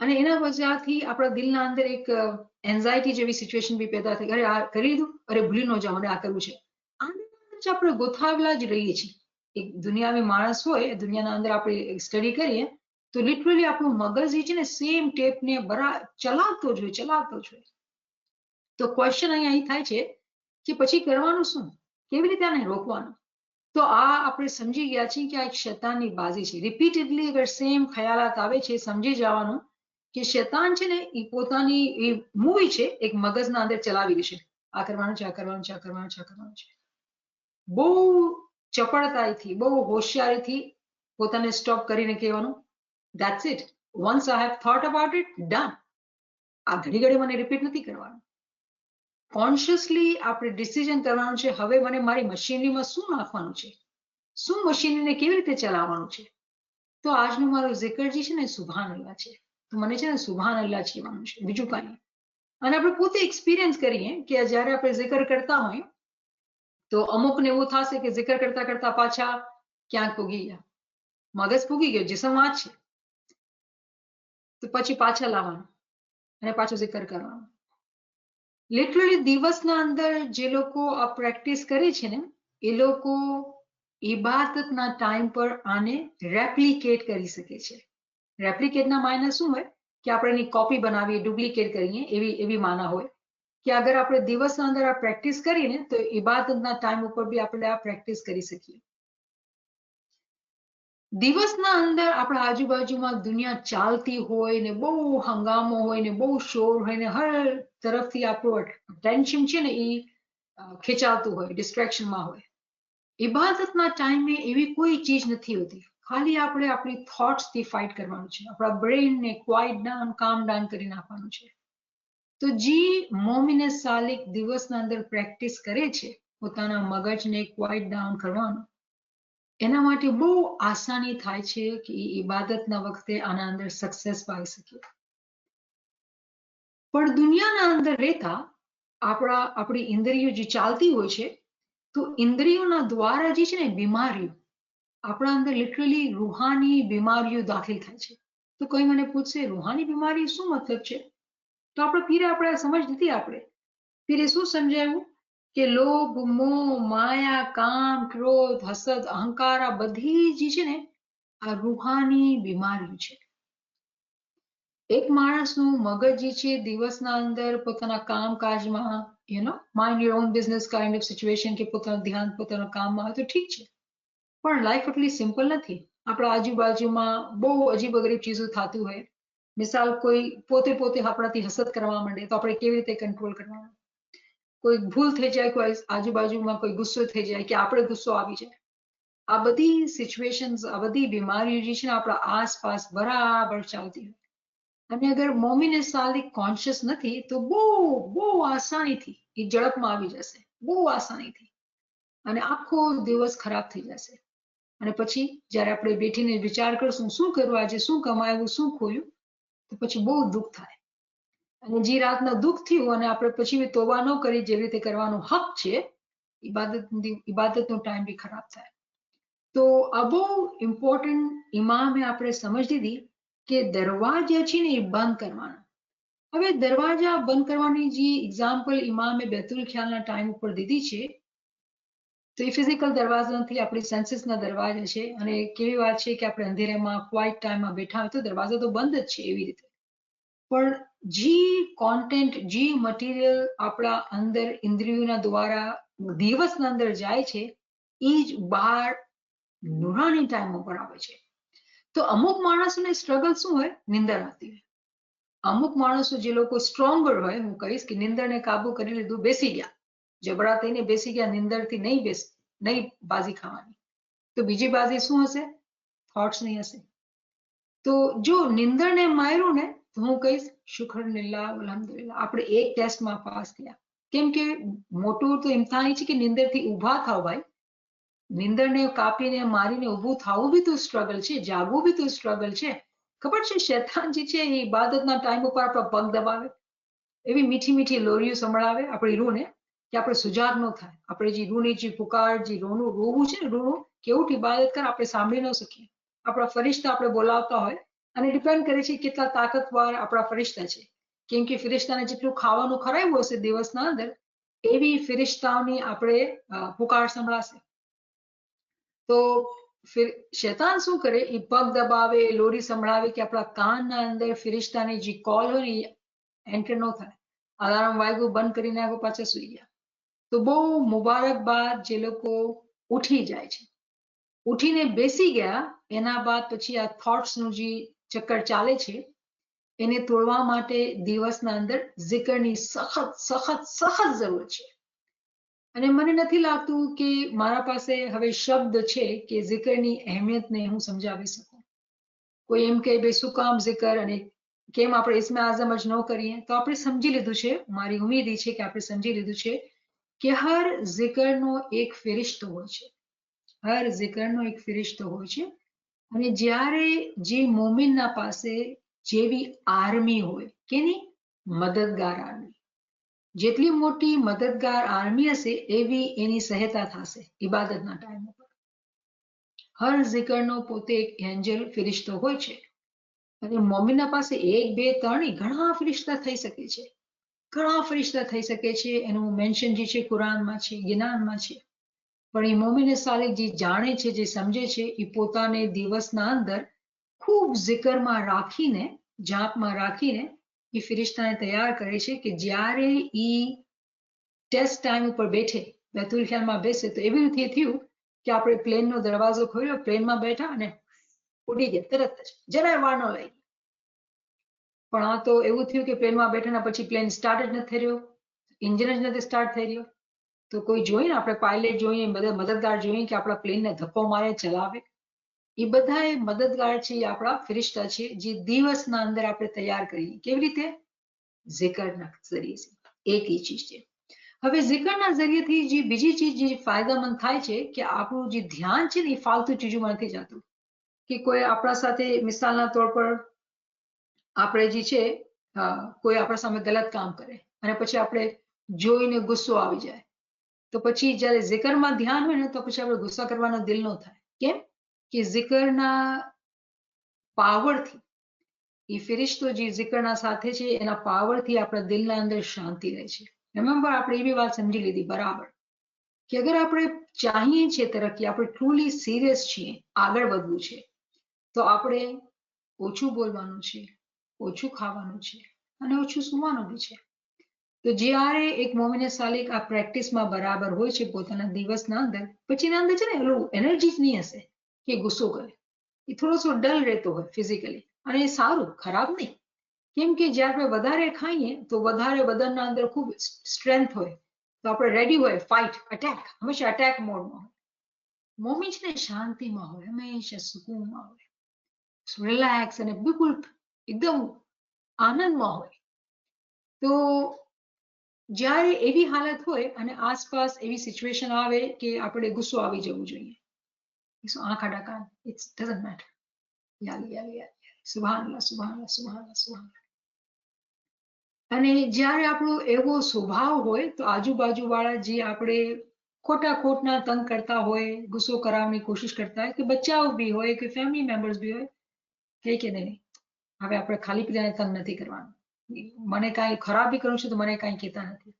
અને એના વજહથી આપણા દિલના અંદર એક એન્ઝાયટી જેવી સિચ્યુએશન બી પેદા થઈ. અરે આ કરી દીધું, અરે ભૂલી ન જાઓ, આ કરવું છે. આની અંદર જ આપણે ગોથાવેલા જ રહીએ છીએ. એક દુનિયાવી માણસ હોય, દુનિયાના અંદર આપણે સ્ટડી કરીએ તો લિટરલી આપણું મગજ જે છે ને સેમ ટેપને ચલાવતો જ હોય. તો ક્વેશ્ચન અહીંયા થાય છે કે પછી કરવાનું શું? કેવી રીતે આને રોકવાનું? તો આ આપણે સમજી ગયા છીએ કે આ એક શૈતાનની બાજી છે. રિપીટેડલી અગર સેમ ખ્યાલાત આવે છે, સમજી જવાનું કે શૈતાન છે ને એ પોતાની એ મૂવી છે એક મગજના અંદર ચલાવી રહી છે. આ કરવાનું છે, આ કરવાનું છે, આ કરવાનું છે, આ કરવાનું છે. બહુ ચપળતાઈથી, બહુ હોશિયારીથી પોતાને સ્ટોપ કરીને કહેવાનું, that's it, once I have thought about it, done. આ ઘડી મને રિપીટ નથી કરવાનું. કોન્શિયસલી આપણે ડિસિઝન કરવાનું છે, હવે મને મારી મશીનરીમાં શું નાખવાનું છે, શું મશીનરીને કેવી રીતે ચલાવવાનું છે. તો આજનું મારું zikr જે છે ને સુભાન અલ્લાહ છે. તો મને છે ને સુભાન અલ્લાહ કહેવાનું છે, બીજું કાંઈ. અને આપણે પોતે એક્સપિરિયન્સ કરીએ કે જ્યારે આપણે zikr કરતા હોય તો અમુકને એવું થશે કે zikr કરતા કરતા પાછા ક્યાંક પૂગી ગયા, મગજ પૂગી ગયો, જીસમ વાત છે, તો પછી પાછા લાવવાનું અને પાછું zikr કરવાનું. લિટરલી દિવસના અંદર જે લોકો આ પ્રેક્ટિસ કરે છે ને એ લોકો ઇબાદતના ટાઈમ પર આને રેપ્લિકેટ કરી શકે છે. રેપ્લિકેટના માયના શું હોય કે આપણે એની કોપી બનાવીએ, ડુપ્લિકેટ કરીએ, એવી માના હોય કે અગર આપણે દિવસના અંદર આ પ્રેક્ટિસ કરીએ ને તો ઇબાદતના ટાઈમ ઉપર બી આપણે આ પ્રેક્ટિસ કરી શકીએ. દિવસના અંદર આપણા આજુબાજુમાં દુનિયા ચાલતી હોય ને બહુ હંગામો હોય ને બહુ શોર હોય ને હર તરફથી આપણું ટેન્શન છે ને એ ખેંચાતું હોય, ડિસ્ટ્રેક્શનમાં હોય. ઇબાદતના ટાઈમે એવી કોઈ ચીજ નથી હોતી. ખાલી આપણે આપણી થોટ્સથી ફાઇટ કરવાનું છે. આપણા બ્રેઇનને ક્વાઇટ ડાઉન, કામ ડાઉન કરી નાખવાનું છે. તો જે મોમિને સાલિક દિવસના અંદર પ્રેક્ટિસ કરે છે પોતાના મગજને ક્વાઇટ ડાઉન કરવાનું, એના માટે બહુ આસાની થાય છે કે એ ઇબાદતના વખતે આના અંદર સક્સેસ પાઈ શકે. પણ દુનિયાના અંદર રહેતા આપણી ઇન્દ્રિયો જે ચાલતી હોય છે તો ઇન્દ્રિયોના દ્વારા જે છે ને બીમારીઓ આપણા અંદર લિટરલી રૂહાની બીમારીઓ દાખલ થાય છે. તો કોઈ મને પૂછશે રૂહાની બીમારી શું મતલબ છે? તો આપણે સમજ નથી. પીરે શું સમજાવ્યું કે લોભ, મોહ, માયા, કામ, ક્રોધ, હસદ, અહંકાર આ બધી જે છે ને આ રૂહાની બીમારીઓ છે. એક માણસનું મગજ જે છે દિવસના અંદર પોતાના કામકાજમાં mind your own business kind of situation કે પોતાનું ધ્યાન પોતાના કામમાં હોય તો ઠીક છે, પણ લાઈફ એટલી સિમ્પલ નથી. આપણા આજુબાજુમાં બહુ અજીબ અગરીબ ચીજો થતું હોય. મિસાલ કોઈ પોતે આપણાથી હસદ કરવા માંડે તો આપણે કેવી રીતે કંટ્રોલ કરવાનું? કોઈ ભૂલ થઈ જાય, કોઈ આજુબાજુમાં કોઈ ગુસ્સો થઈ જાય કે આપણે ગુસ્સો આવી જાય. આ બધી સિચ્યુએશન્સ, આ બધી બીમારીઓ જે છે ને આપણા આસપાસ બરાબર ચાલતી હોય. અને અગર મોમિને સાલિક કોન્શિયસ નથી તો બહુ આસાનીથી એ ઝડપમાં આવી જશે, બહુ આસાનીથી, અને આખો દિવસ ખરાબ થઈ જશે. અને પછી જ્યારે આપણે બેઠીને વિચાર કરશું શું કરવું, આજે શું કમાયું, શું ખોયું, તો પછી બહુ દુઃખ થાય. અને જે રાતના દુઃખ થયું અને આપણે પછી તોબા ન કરી જેવી રીતે કરવાનો હક છે, ઇબાદતનો ટાઈમ બી ખરાબ થાય. તો આ બહુ ઇમ્પોર્ટન્ટ ઇમામે આપણે સમજ લીધી કે દરવાજા છે ને એ બંધ કરવાના. હવે દરવાજા બંધ કરવાની જે એક્ઝામ્પલ ઇમામે બેતુલ ખ્યાલના ટાઈમ ઉપર દીધી છે તો એ ફિઝિકલ દરવાજા નથી, આપણી સેન્સીસના દરવાજા છે. અને કેવી વાત છે કે આપણે અંધેરામાં ક્વાઇટ ટાઈમમાં બેઠા હોય તો દરવાજા તો બંધ જ છે એવી રીતે. પણ જે કોન્ટેન્ટ, જે મટીરિયલ આપણા અંદર ઇન્દ્રિયોના દ્વારા દિવસના અંદર જાય છે એ જ બહાર નુરાની ટાઈમ ઉપર આવે છે. તો અમુક માણસોને સ્ટ્રગલ શું હોય? નિંદર આવતી હોય. અમુક માણસો જે લોકો સ્ટ્રોંગર હોય, હું કહીશ કે નિંદરને કાબુ કરી લીધું, બેસી ગયા, જબડા થઈને બેસી ગયા, નિંદરથી નહીં બાજી ખાવાની. તો બીજી બાજી શું હશે? થોટ્સ નહીં હશે. તો જો નિંદરને માર્યું ને તો હું કહીશ શુક્રનિલ્લાહ અલ્હમ્દુલિલ્લાહ, આપણે એક ટેસ્ટમાં પાસ થયા. કેમ કે મોટું તો ઇમ્તિહાન છે કે નિંદરથી ઊભા થાવ ભાઈ. નિંદરને કાપીને મારીને ઊભું થવું બી તો સ્ટ્રગલ છે, જાગવું બી તો સ્ટ્રગલ છે. ખબર છે શૈતાન જે છે એ ઇબાદતના ટાઈમ ઉપર આપણા પગ દબાવે, એવી મીઠી મીઠી લોરીઓ સંભળાવે આપણી રૂહને કે આપણે સુજાગ ન થાય. આપણે જે રૂહની જે પુકાર, જે રોવું છે ને, રૂનું કેવું ઇબાદત કર આપણે સાંભળી ન શકીએ. આપણા ફરિશ્તા આપણે બોલાવતા હોય, અને ડિપેન્ડ કરે છે કેટલા તાકાતવાર આપણા ફરિશ્તા છે. કેમ કે ફરિશ્તાને જેટલું ખાવાનું ખરાયું હશે દિવસના અંદર, એવી ફરિશ્તાઓની આપણે પુકાર સંભળાશે. તો શૈતાન શું કરે? એ પગ દબાવે, લોરી સંભળાવે કે આપણા કાનના અંદર ફરિશ્તાની જે કોલ હોય ને એન્ટર ન થાય. અલાર્મ વાગ્યું, બંધ કરીને આગળ પાછા સુઈ ગયા. તો બહુ મુબારકબાદ જે લોકો ઉઠી જાય છે. ઉઠીને બેસી ગયા એના બાદ પછી આ થોટ્સનું જે ચક્કર ચાલે છે એને તોડવા માટે દિવસના અંદર zikરની સખત જરૂર છે. અને મને નથી લાગતું કે મારા પાસે હવે શબ્દ છે કે zikરની અહેમિયતને હું સમજાવી શકું. કોઈ એમ કે ભાઈ શું કામ zikર અને કેમ આપણે ઇસ્મે આઝમ જ ન કરીએ? તો આપણે સમજી લીધું છે, મારી ઉમ્મીદ એ છે કે આપણે સમજી લીધું છે કે હર zikરનો એક ફિરિશ્તો હોય છે. હર zikરનો એક ફિરિશ્તો હોય છે. અને જ્યારે જે મોમિનના પાસે જેવી આર્મી હોય, કેની? મદદગાર આર્મી. જેટલી મોટી મદદગાર આર્મી હશે એવી એની સહાયતા થશે ઇબાદતના ટાઈમ ઉપર. હર zikરનો પોતે એક એન્જલ ફિરિશ્તો હોય છે. અને મોમિનના પાસે 1, 2, 3 ઘણા ફિરિશ્તા થઈ શકે છે. ઘણા ફરિશ્તા થઈ શકે છે, એનું મેન્શન જે છે કુરાનમાં છે, જ્ઞાનમાં છે. પણ એ મોમિને સાલિક જે જાણે છે, જે સમજે છે, એ પોતાને દિવસના અંદર ખૂબ જિકરમાં રાખીને, જાપમાં રાખીને એ ફિરિશ્તાને તૈયાર કરે છે કે જ્યારે એ ટેસ્ટ ટાઈમ ઉપર બેઠે, બેતુલ ખ્યાલમાં બેસે, તો એવી રીતે થયું કે આપણે પ્લેનનો દરવાજો ખોલ્યો, પ્લેનમાં બેઠા અને ઉડી ગયા તરત જ, જરાય વાર ન લાગી. પણ આ તો એવું થયું કે પ્લેનમાં બેઠા પછી પ્લેન સ્ટાર્ટ જ નથી થઈ રહ્યો, ઇન્જિન જ નથી સ્ટાર્ટ થઈ રહ્યો. તો કોઈ જોઈએ, આપણે પાયલટ જોઈએ, બધા મદદગાર જોઈએ કે આપણા પ્લેનને ધક્કો મારે, ચલાવે. એ બધા મદદગાર છે, એ આપણા ફિરિશ્તા છે, જે દિવસના અંદર આપણે તૈયાર કરીએ. કેવી રીતે? ઝિકરના જરીએ. એક એ ચીજ છે. હવે ઝિકરના જરીએથી જે બીજી ચીજ જે ફાયદામંદ થાય છે કે આપણું જે ધ્યાન છે ને એ ફાલતુ ચીજોમાં નથી જતું. કે કોઈ આપણા સાથે, મિસાલના તौर પર આપણે જે છે કોઈ આપણા સામે ગલત કામ કરે અને પછી આપણે જોઈને ગુસ્સો આવી જાય, તો પછી જ્યારે ઝિકરમાં ધ્યાન હોય ને તો પછી આપણે ગુસ્સા કરવાનો દિલ ન થાય. કેમ? કે ઝિકરના પાવરથી, એ ફિરિશ્તો જે ઝિકરના સાથે છે એના પાવરથી આપણા દિલના અંદર શાંતિ રહે છે. રિમેમ્બર, આપણે એવી વાત સમજી લીધી બરાબર કે અગર આપણે ચાહીએ છીએ તરક્કી, આપણે ટ્રુલી સિરિયસ છીએ, આગળ વધવું છે, તો આપણે ઓછું બોલવાનું છે, ઓછું ખાવાનું છે અને ઓછું સુવાનું બી છે. તો જ્યારે એક મોમિને સાલિક આ પ્રેક્ટિસમાં બરાબર હોય છે પોતાના દિવસના અંદર, પછી એના અંદર છે ને એનું એનર્જી જ નહીં હશે કે ગુસ્સો કરે. એ થોડોસો ડલ રહેતો હોય ફિઝિકલી, અને એ સારું, ખરાબ નહીં. કેમ કે જ્યારે આપણે વધારે ખાઈએ તો વધારે બદનના અંદર ખૂબ સ્ટ્રેન્થ હોય, તો આપણે રેડી હોય, ફાઇટ, અટેક, હંમેશા અટેક મોડમાં હોય. મોમી છે ને શાંતિમાં હોય, હંમેશા સુકૂનમાં હોય, રિલેક્સ અને બિલકુલ એકદમ આનંદમાં હોય. તો જ્યારે એવી હાલત હોય અને આસપાસ એવી સિચ્યુએશન આવે કે આપણે ગુસ્સો આવી જવું જોઈએ, આંખ અડાકાન, ઇટ્સ ડઝન્ટ મેટર, સુબહાનલ્લાહ, સુબહાનલ્લાહ, સુબહાનલ્લાહ, સુબહાનલ્લાહ. અને જ્યારે આપણો એવો સ્વભાવ હોય તો આજુબાજુ વાળા જે આપણે ખોટના તંગ કરતા હોય, ગુસ્સો કરાવવાની કોશિશ કરતા હોય, કે બચ્ચાઓ બી હોય કે ફેમિલી મેમ્બર્સ બી હોય, કે નહીં, હવે આપણે ખાલી પીલાને તંગ નથી કરવાનું, મને કાંઈ ખરાબ બી કરવું છે તો મને કાંઈ કહેતા નથી.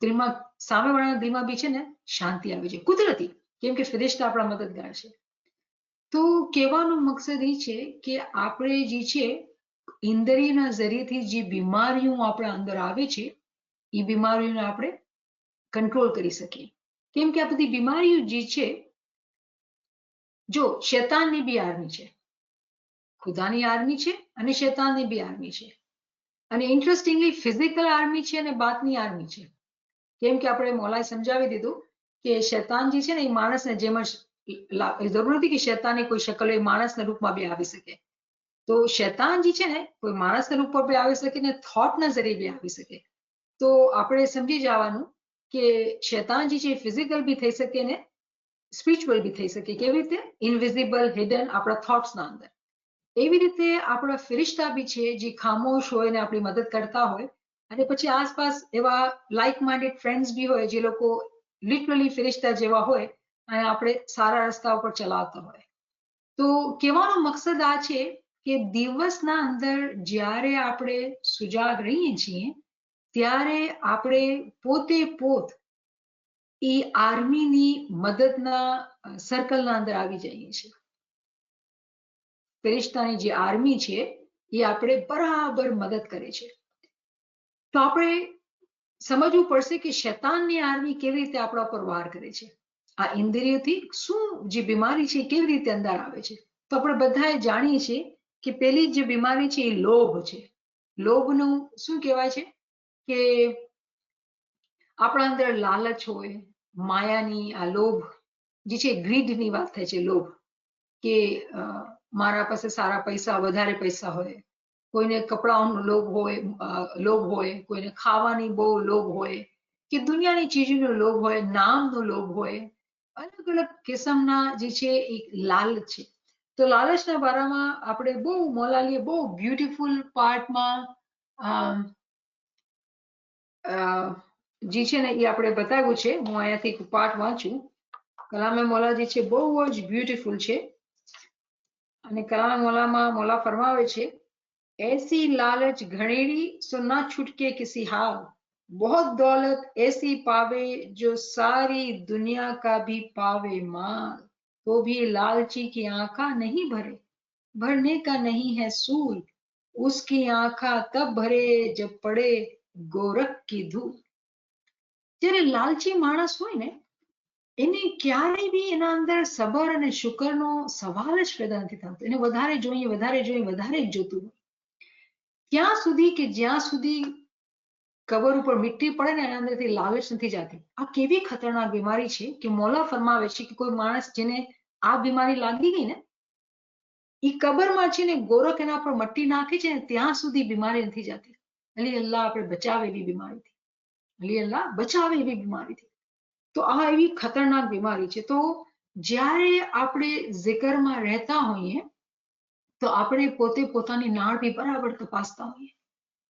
દિલમાં, સામેવાળાના દિલમાં બી છે ને શાંતિ આવી જાય, કુદરતી. કેમ કે ફિરિશ્તા આપણા મદદગાર છે. તો કહેવાનો મકસદ એ છે કે આપણે જે છે ઇન્દ્રિયના જરીએથી જે બીમારીઓ આપણા અંદર આવે છે, એ બીમારીઓને આપણે કંટ્રોલ કરી શકીએ. કેમ કે આ બધી બીમારીઓ જે છે, જો શૈતાનની બી આર્મી છે, ખુદાની આર્મી છે અને શૈતાનની બી આર્મી છે. અને ઇન્ટરેસ્ટિંગલી ફિઝિકલ આર્મી છે અને બાતની આર્મી છે. કેમ કે આપણે મોલાએ સમજાવી દીધું કે શૈતાન જે છે ને એ માણસને જેમ જ, જરૂર નથી કે શૈતાનની કોઈ શકલ એ માણસના રૂપમાં બી આવી શકે. તો શૈતાન જે છે ને કોઈ માણસના રૂપમાં બી આવી શકે ને થોટના જરીએ બી આવી શકે. તો આપણે સમજી જવાનું કે શૈતાન જે છે ફિઝિકલ બી થઈ શકે ને સ્પિરિચ્યુઅલ બી થઈ શકે. કેવી રીતે? ઇનવિઝિબલ, હિડન, આપણા થોટ્સના અંદર. એવી રીતે આપણા ફિરિશ્તા બી છે જે ખામોશ હોય ને આપણી મદદ કરતા હોય, અને પછી આસપાસ એવા લાઇક માઇન્ડેડ ફ્રેન્ડ્સ બી હોય જે લોકો લિટરલી ફિરિશ્તા જેવા હોય અને આપણે સારા રસ્તા ઉપર ચલાવતા હોય. તો કહેવાનો મકસદ આ છે કે દિવસના અંદર જ્યારે આપણે સુજાગ રહીએ છીએ ત્યારે આપણે પોતે એ આર્મીની મદદના સર્કલના અંદર આવી જઈએ છીએ. ફિરિશ્તાની જે આર્મી છે એ આપણે બરાબર મદદ કરે છે. તો આપણે સમજવું પડશે કે શૈતાનની આર્મી કેવી રીતે આપણા પર વાર કરે છે. આ ઇન્દ્રિયોથી શું જે બીમારી છે કેવી રીતે અંદર આવે છે. તો આપણે બધાએ જાણીએ છીએ કે પેલી જે બીમારી છે એ લોભ છે. લોભનું શું કહેવાય છે કે આપણા અંદર લાલચ હોય, માયાની આ લોભ જે છે, ગ્રીડની વાત થાય છે. લોભ કે મારા પાસે સારા પૈસા, વધારે પૈસા હોય, કોઈને કપડાઓનો લોભ હોય, કોઈને ખાવાની બહુ લોભ હોય, કે દુનિયાની ચીજોનો લોભ હોય, નામનો લોભ હોય, અલગ અલગ કિસ્મના જે છે એક લાલચ છે. તો લાલચના બારામાં આપણે બહુ મોલાલીએ બહુ બ્યુટીફુલ પાર્ટમાં જે છે ને એ આપણે બતાવ્યું છે. હું અહીંયાથી એક પાર્ટ વાંચું. કલામે મોલા જે છે બહુ જ બ્યુટીફુલ છે. અને કલામે મોલામાં મોલા ફરમાવે છે ऐसी लालच घनेरी सो ना छुटके किसी हाल, बहुत दौलत ऐसी पावे जो सारी दुनिया का भी पावे माल, तो भी लालची की आंखा नहीं भरे, भरने का नहीं है सूल, उसकी आंखा तब भरे जब पड़े गोरख की धूल। જ્યારે લાલચી માણસ હોય ને એને ક્યારેય બી એના અંદર સબર અને શુકરનો સવાલ જ પેદા નથી થતો. એને વધારે જોઈએ વધારે જોઈએ વધારે જ જોતું હોય. ત્યાં સુધી કે જ્યાં સુધી કબર ઉપર મીઠી પડે ને એના અંદરથી લાલચ નથી જાતી. આ કેવી ખતરનાક બીમારી છે કે મોલા ફરમાવે છે કે કોઈ માણસ જેને આ બીમારી લાગી ગઈ ને એ કબરમાં છે ને ગોરખ એના પર મટ્ટી નાખે છે ને ત્યાં સુધી બીમારી નથી જાતી. અલી અલ્લાહ આપણે બચાવે એવી બીમારીથી, અલી અલ્લાહ બચાવે એવી બીમારીથી. તો આ એવી ખતરનાક બીમારી છે. તો જ્યારે આપણે zikરમાં રહેતા હોઈએ તો આપણે પોતે પોતાની નાળ બી બરાબર તપાસતા હોઈએ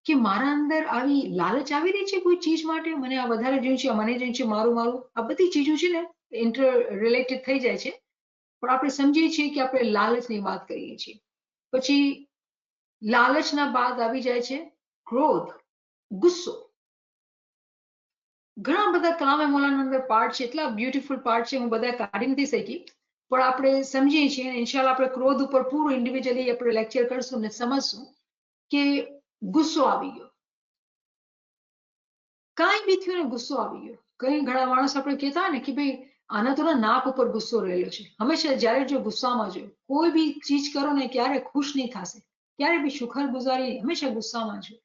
કે મારા અંદર આવી લાલચ આવી રહી છે કોઈ ચીજ માટે, મને આ વધારે જોયું છે, મને જોયું છે, મારું મારું, આ બધી ચીજો છે ને ઇન્ટર રિલેટેડ થઈ જાય છે. પણ આપણે સમજીએ છીએ કે આપણે લાલચની વાત કરીએ છીએ. પછી લાલચના બાદ આવી જાય છે ક્રોધ, ગુસ્સો. ઘણા બધા કલામે મોલાના અંદર પાર્ટ છે, એટલા બ્યુટીફુલ પાર્ટ છે, હું બધા કાઢી નથી શકી, પણ આપણે સમજીએ છીએ અને ઇન્શાલ્લાહ આપણે ક્રોધ ઉપર પૂરું ઇન્ડિવિજ્યુઅલી આપણે લેક્ચર કરશું ને સમજશું કે ગુસ્સો આવી ગયો, કાંઈ બી થયું ને ગુસ્સો આવી ગયો. કઈ ઘણા માણસ આપણે કહેતા હોય ને કે ભાઈ આના તો નાક ઉપર ગુસ્સો રહેલો છે. હંમેશા જ્યારે જો ગુસ્સામાં જો કોઈ બી ચીજ કરો ને ક્યારે ખુશ નહીં થશે, ક્યારે બી શુકર ગુજારી હંમેશા ગુસ્સામાં જો.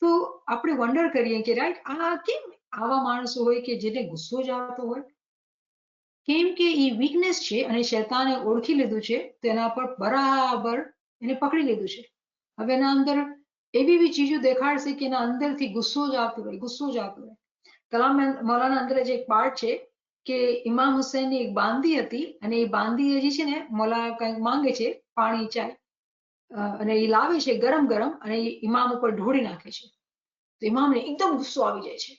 તો આપણે વન્ડર કરીએ કે રાઈટ આ કેમ આવા માણસો હોય કે જેને ગુસ્સો જ આવતો હોય? કેમ કે એ વીકનેસ છે અને શૈતાને ઓળખી લીધું છે, તેના પર બરાબર એને પકડી લીધું છે. હવે એના અંદર એવી એવી ચીજો દેખાડશે કે એના અંદરથી ગુસ્સો જ આવતો હોય, ગુસ્સો જ આવતો હોય. કલામ મૌલાના અંદર જે એક પાર્ટ છે કે ઇમામ હુસૈનની એક બાંદી હતી અને એ બાંદી હજી છે ને મૌલા કંઈક માંગે છે પાણી ચાય, અને એ લાવે છે ગરમ ગરમ અને ઇમામ ઉપર ઢોળી નાખે છે. તો ઇમામને એકદમ ગુસ્સો આવી જાય છે,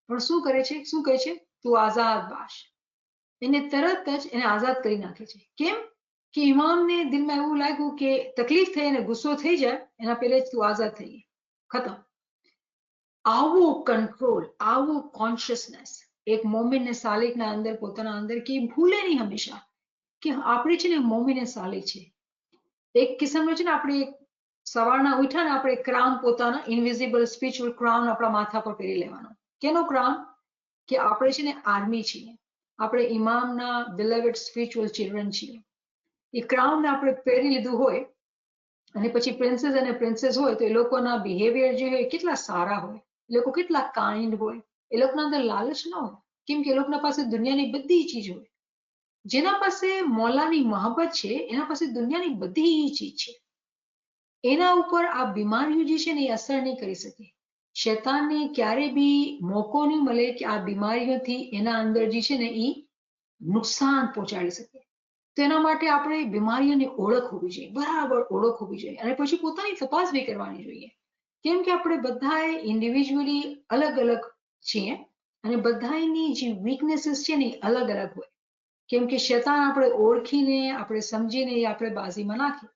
પણ શું કરે છે, શું કહે છે, તું આઝાદ બાશ. એને તરત જ એને આઝાદ કરી નાખે છે. કેમ કે ઇમામને દિલમાં એવું લાગ્યું કે તકલીફ થઈ અને ગુસ્સો થઈ જાય એના પહેલે જ તું આઝાદ થઈ ગઈ, ખતમ. આવો કંટ્રોલ, આવો કોન્શિયસનેસ એક મોમિન ને સાલિકના અંદર પોતાના અંદર કે ભૂલે નહીં હંમેશા કે આપણે છે ને મોમિન ને સાલિક છે. એક કિસ્સામાં છે ને આપણે સવારના ઉઠ્યા ને આપણે ક્રાઉન પોતાના ઇનવિઝિબલ સ્પિરિચ્યુઅલ ક્રાઉન આપણા માથા પર પહેરી લેવાનો. કેનો ક્રાઉન? કે આપણે છે ને આર્મી છીએ, આપણે ઇમામના બિલવેડ સ્પિરિચ્યુઅલ ચિલ્ડ્રન છીએ. એ ક્રાઉન આપણે પહેરી લીધું હોય અને પછી પ્રિન્સેસ અને પ્રિન્સેસ હોય તો એ લોકોના બિહેવિયર જે હોય કેટલા સારા હોય, એ લોકો કેટલા કાઇન્ડ હોય, એ લોકોના અંદર લાલચ ન હોય. કેમ કે એ લોકોના પાસે દુનિયાની બધી ચીજ હોય. જેના પાસે મોલાની મહબ્બત છે એના પાસે દુનિયાની બધી ચીજ છે. એના ઉપર આ બીમારીઓ જે છે ને એ અસર નહીં કરી શકે. શૈતાનને ક્યારે બી મોકો નહીં મળે કે આ બીમારીઓથી એના અંદર જે છે ને એ નુકસાન પહોંચાડી શકે. તો એના માટે આપણે બીમારીઓની ઓળખ હોવી જોઈએ, બરાબર ઓળખ હોવી જોઈએ અને પછી પોતાની તપાસ બી કરવાની જોઈએ. કેમ કે આપણે બધાએ ઇન્ડિવિજ્યુઅલી અલગ અલગ છીએ અને બધાની જે વીકનેસીસ છે ને એ અલગ અલગ હોય. કેમ કે શૈતાન આપણે ઓળખીને આપણે સમજીને એ આપણે બાજીમાં નાખીએ.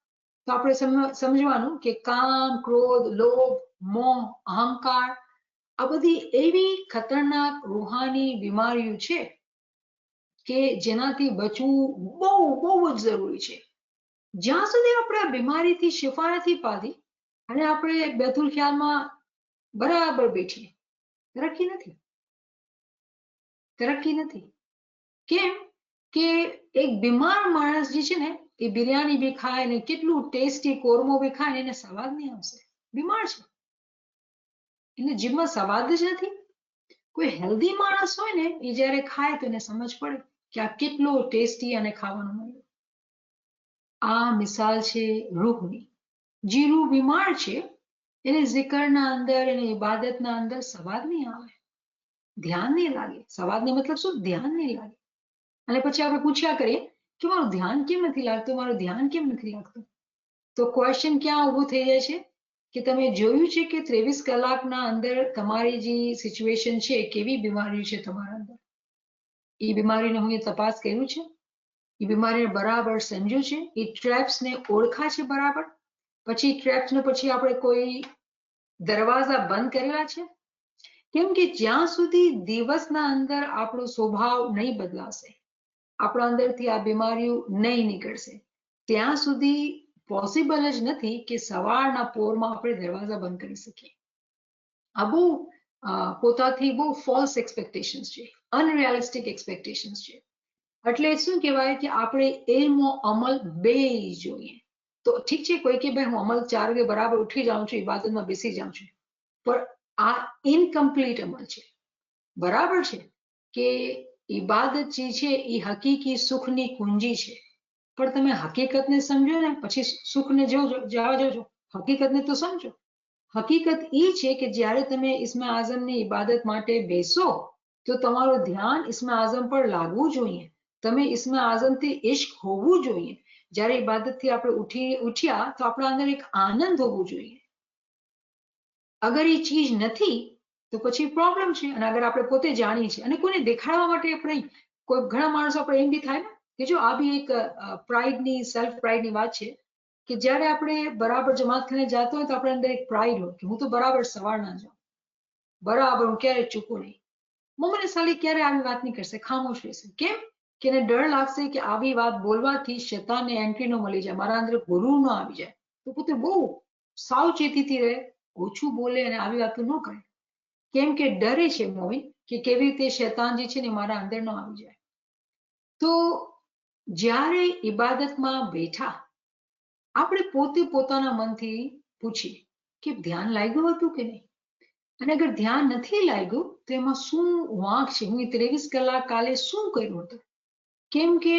તો આપણે સમજવાનું કે કામ, ક્રોધ, લોભ, મોહ, અહંકાર આ બધી એવી ખતરનાક રૂહાની બીમારીઓ છે કે જેનાથી બચવું બહુ બહુ જ જરૂરી છે. જ્યાં સુધી આપણે આ બીમારીથી શિફા નથી પાધી અને આપણે બેતુલ ખ્યાલમાં બરાબર બેઠીએ, તરક્કી નથી, તરક્કી નથી. કેમ કે એક બીમાર માણસ જે છે ને એ બિરયાની બી ખાય ને કેટલું ટેસ્ટી કોરમો બી ખાય એને સ્વાદ નહીં આવશે, બીમાર છે, એને જીભમાં સ્વાદ જ નથી. કોઈ હેલ્ધી માણસ હોય ને એ જ્યારે ખાય તો એને સમજ પડે કે આ કેટલો ટેસ્ટી અને ખાવાનું મળ્યું. આ મિસાલ છે રૂહની. જે રૂહ બીમાર છે એને zikરના અંદર એને ઇબાદતના અંદર સ્વાદ નહીં આવે, ધ્યાન નહીં લાગે. સ્વાદની મતલબ શું? ધ્યાન નહીં લાગે. અને પછી આપણે પૂછ્યા કરીએ કે મારું ધ્યાન કેમ નથી લાગતું, મારું ધ્યાન કેમ નથી લાગતું? તો ક્વેશ્ચન ક્યાં ઊભું થઈ જાય છે કે તમે જોયું છે કે 23 કલાકના અંદર તમારી જે સિચ્યુએશન છે કેવી બીમારી છે તમારા અંદર? એ બીમારીને હું તપાસ કર્યું છે, એ બીમારીને બરાબર સમજ્યું છે, એ ટ્રેપ્સને ઓળખા છે બરાબર, પછી ટ્રેપ્સ ને પછી આપણે કોઈ દરવાજા બંધ કરેલા છે? કેમ કે જ્યાં સુધી દિવસના અંદર આપણો સ્વભાવ નહીં બદલાશે, આપણા અંદરથી આ બીમારીઓ નહીં નીકળશે, ત્યાં સુધી પોસિબલ જ નથી કે સવારના પોરમાં આપણે દરવાજા બંધ કરી શકીએ. આ બહુ પોતાથી બહુ ફોલ્સ એક્સપેક્ટેશન્સ છે, અનરિયાલિસ્ટિક એક્સપેક્ટેશન્સ છે. એટલે શું કહેવાય કે આપણે એનો અમલ બે જોઈએ. તો ઠીક છે, કોઈ કે ભાઈ હું અમલ 4 વાગે બરાબર ઉઠી જાઉં છું, ઇબાદતમાં બેસી જાઉં છું, પણ આ ઇનકમ્પ્લીટ અમલ છે. બરાબર છે કે ઇબાદત જે છે એ હકીકી સુખની કુંજી છે, પણ તમે હકીકતને સમજો ને પછી સુખને જવા જોજો. હકીકતને તો સમજો. હકીકત એ છે કે જ્યારે તમે ઇસ્મે આઝમની ઇબાદત માટે બેસો તો તમારું ધ્યાન ઇસ્મે આઝમ પર લાગવું જોઈએ. તમે ઇસ્મે આઝમથી ઇશ્ક હોવું જોઈએ. જ્યારે ઇબાદતથી આપણે ઉઠ્યા તો આપણા અંદર એક આનંદ હોવું જોઈએ. અગર એ ચીજ નથી તો પછી પ્રોબ્લેમ છે. અને અગર આપણે પોતે જાણીએ છીએ અને કોઈને દેખાડવા માટે આપણે કોઈ ઘણા માણસો આપણે એમ બી થાય ને કે જો આ બી એક પ્રાઇડની સેલ્ફ પ્રાઇડની વાત છે કે જ્યારે આપણે બરાબર જમાત ખાને જતો હોય તો આપણે અંદર એક પ્રાઇડ હોય કે હું તો બરાબર સવારના જાઉં, બરાબર હું ક્યારે ચૂકું નહીં. મને સાલી ક્યારે આવી વાત નહીં કરશે, ખામોશ રહેશે. કેમ કે એને ડર લાગશે કે આવી વાત બોલવાથી શૈતાનને એન્ટ્રી ન મળી જાય, મારા અંદર ગુરુ ન આવી જાય. તો પોતે બહુ સાવચેતીથી રહે, ઓછું બોલે અને આવી વાતો ન કરે. કેમ કે ડરે છે મોમિન કે કેવી રીતે શૈતાન જે છે ને મારા અંદર ન આવી જાય. તો જ્યારે ઇબાદતમાં બેઠા આપણે પોતે પોતાના મનથી પૂછીએ કે ધ્યાન લાગ્યું હતું કે નહીં, અને અગર ધ્યાન નથી લાગ્યું તો એમાં શું વાંક છે, હું 23 કલાક કાલે શું કર્યું હતું. કેમ કે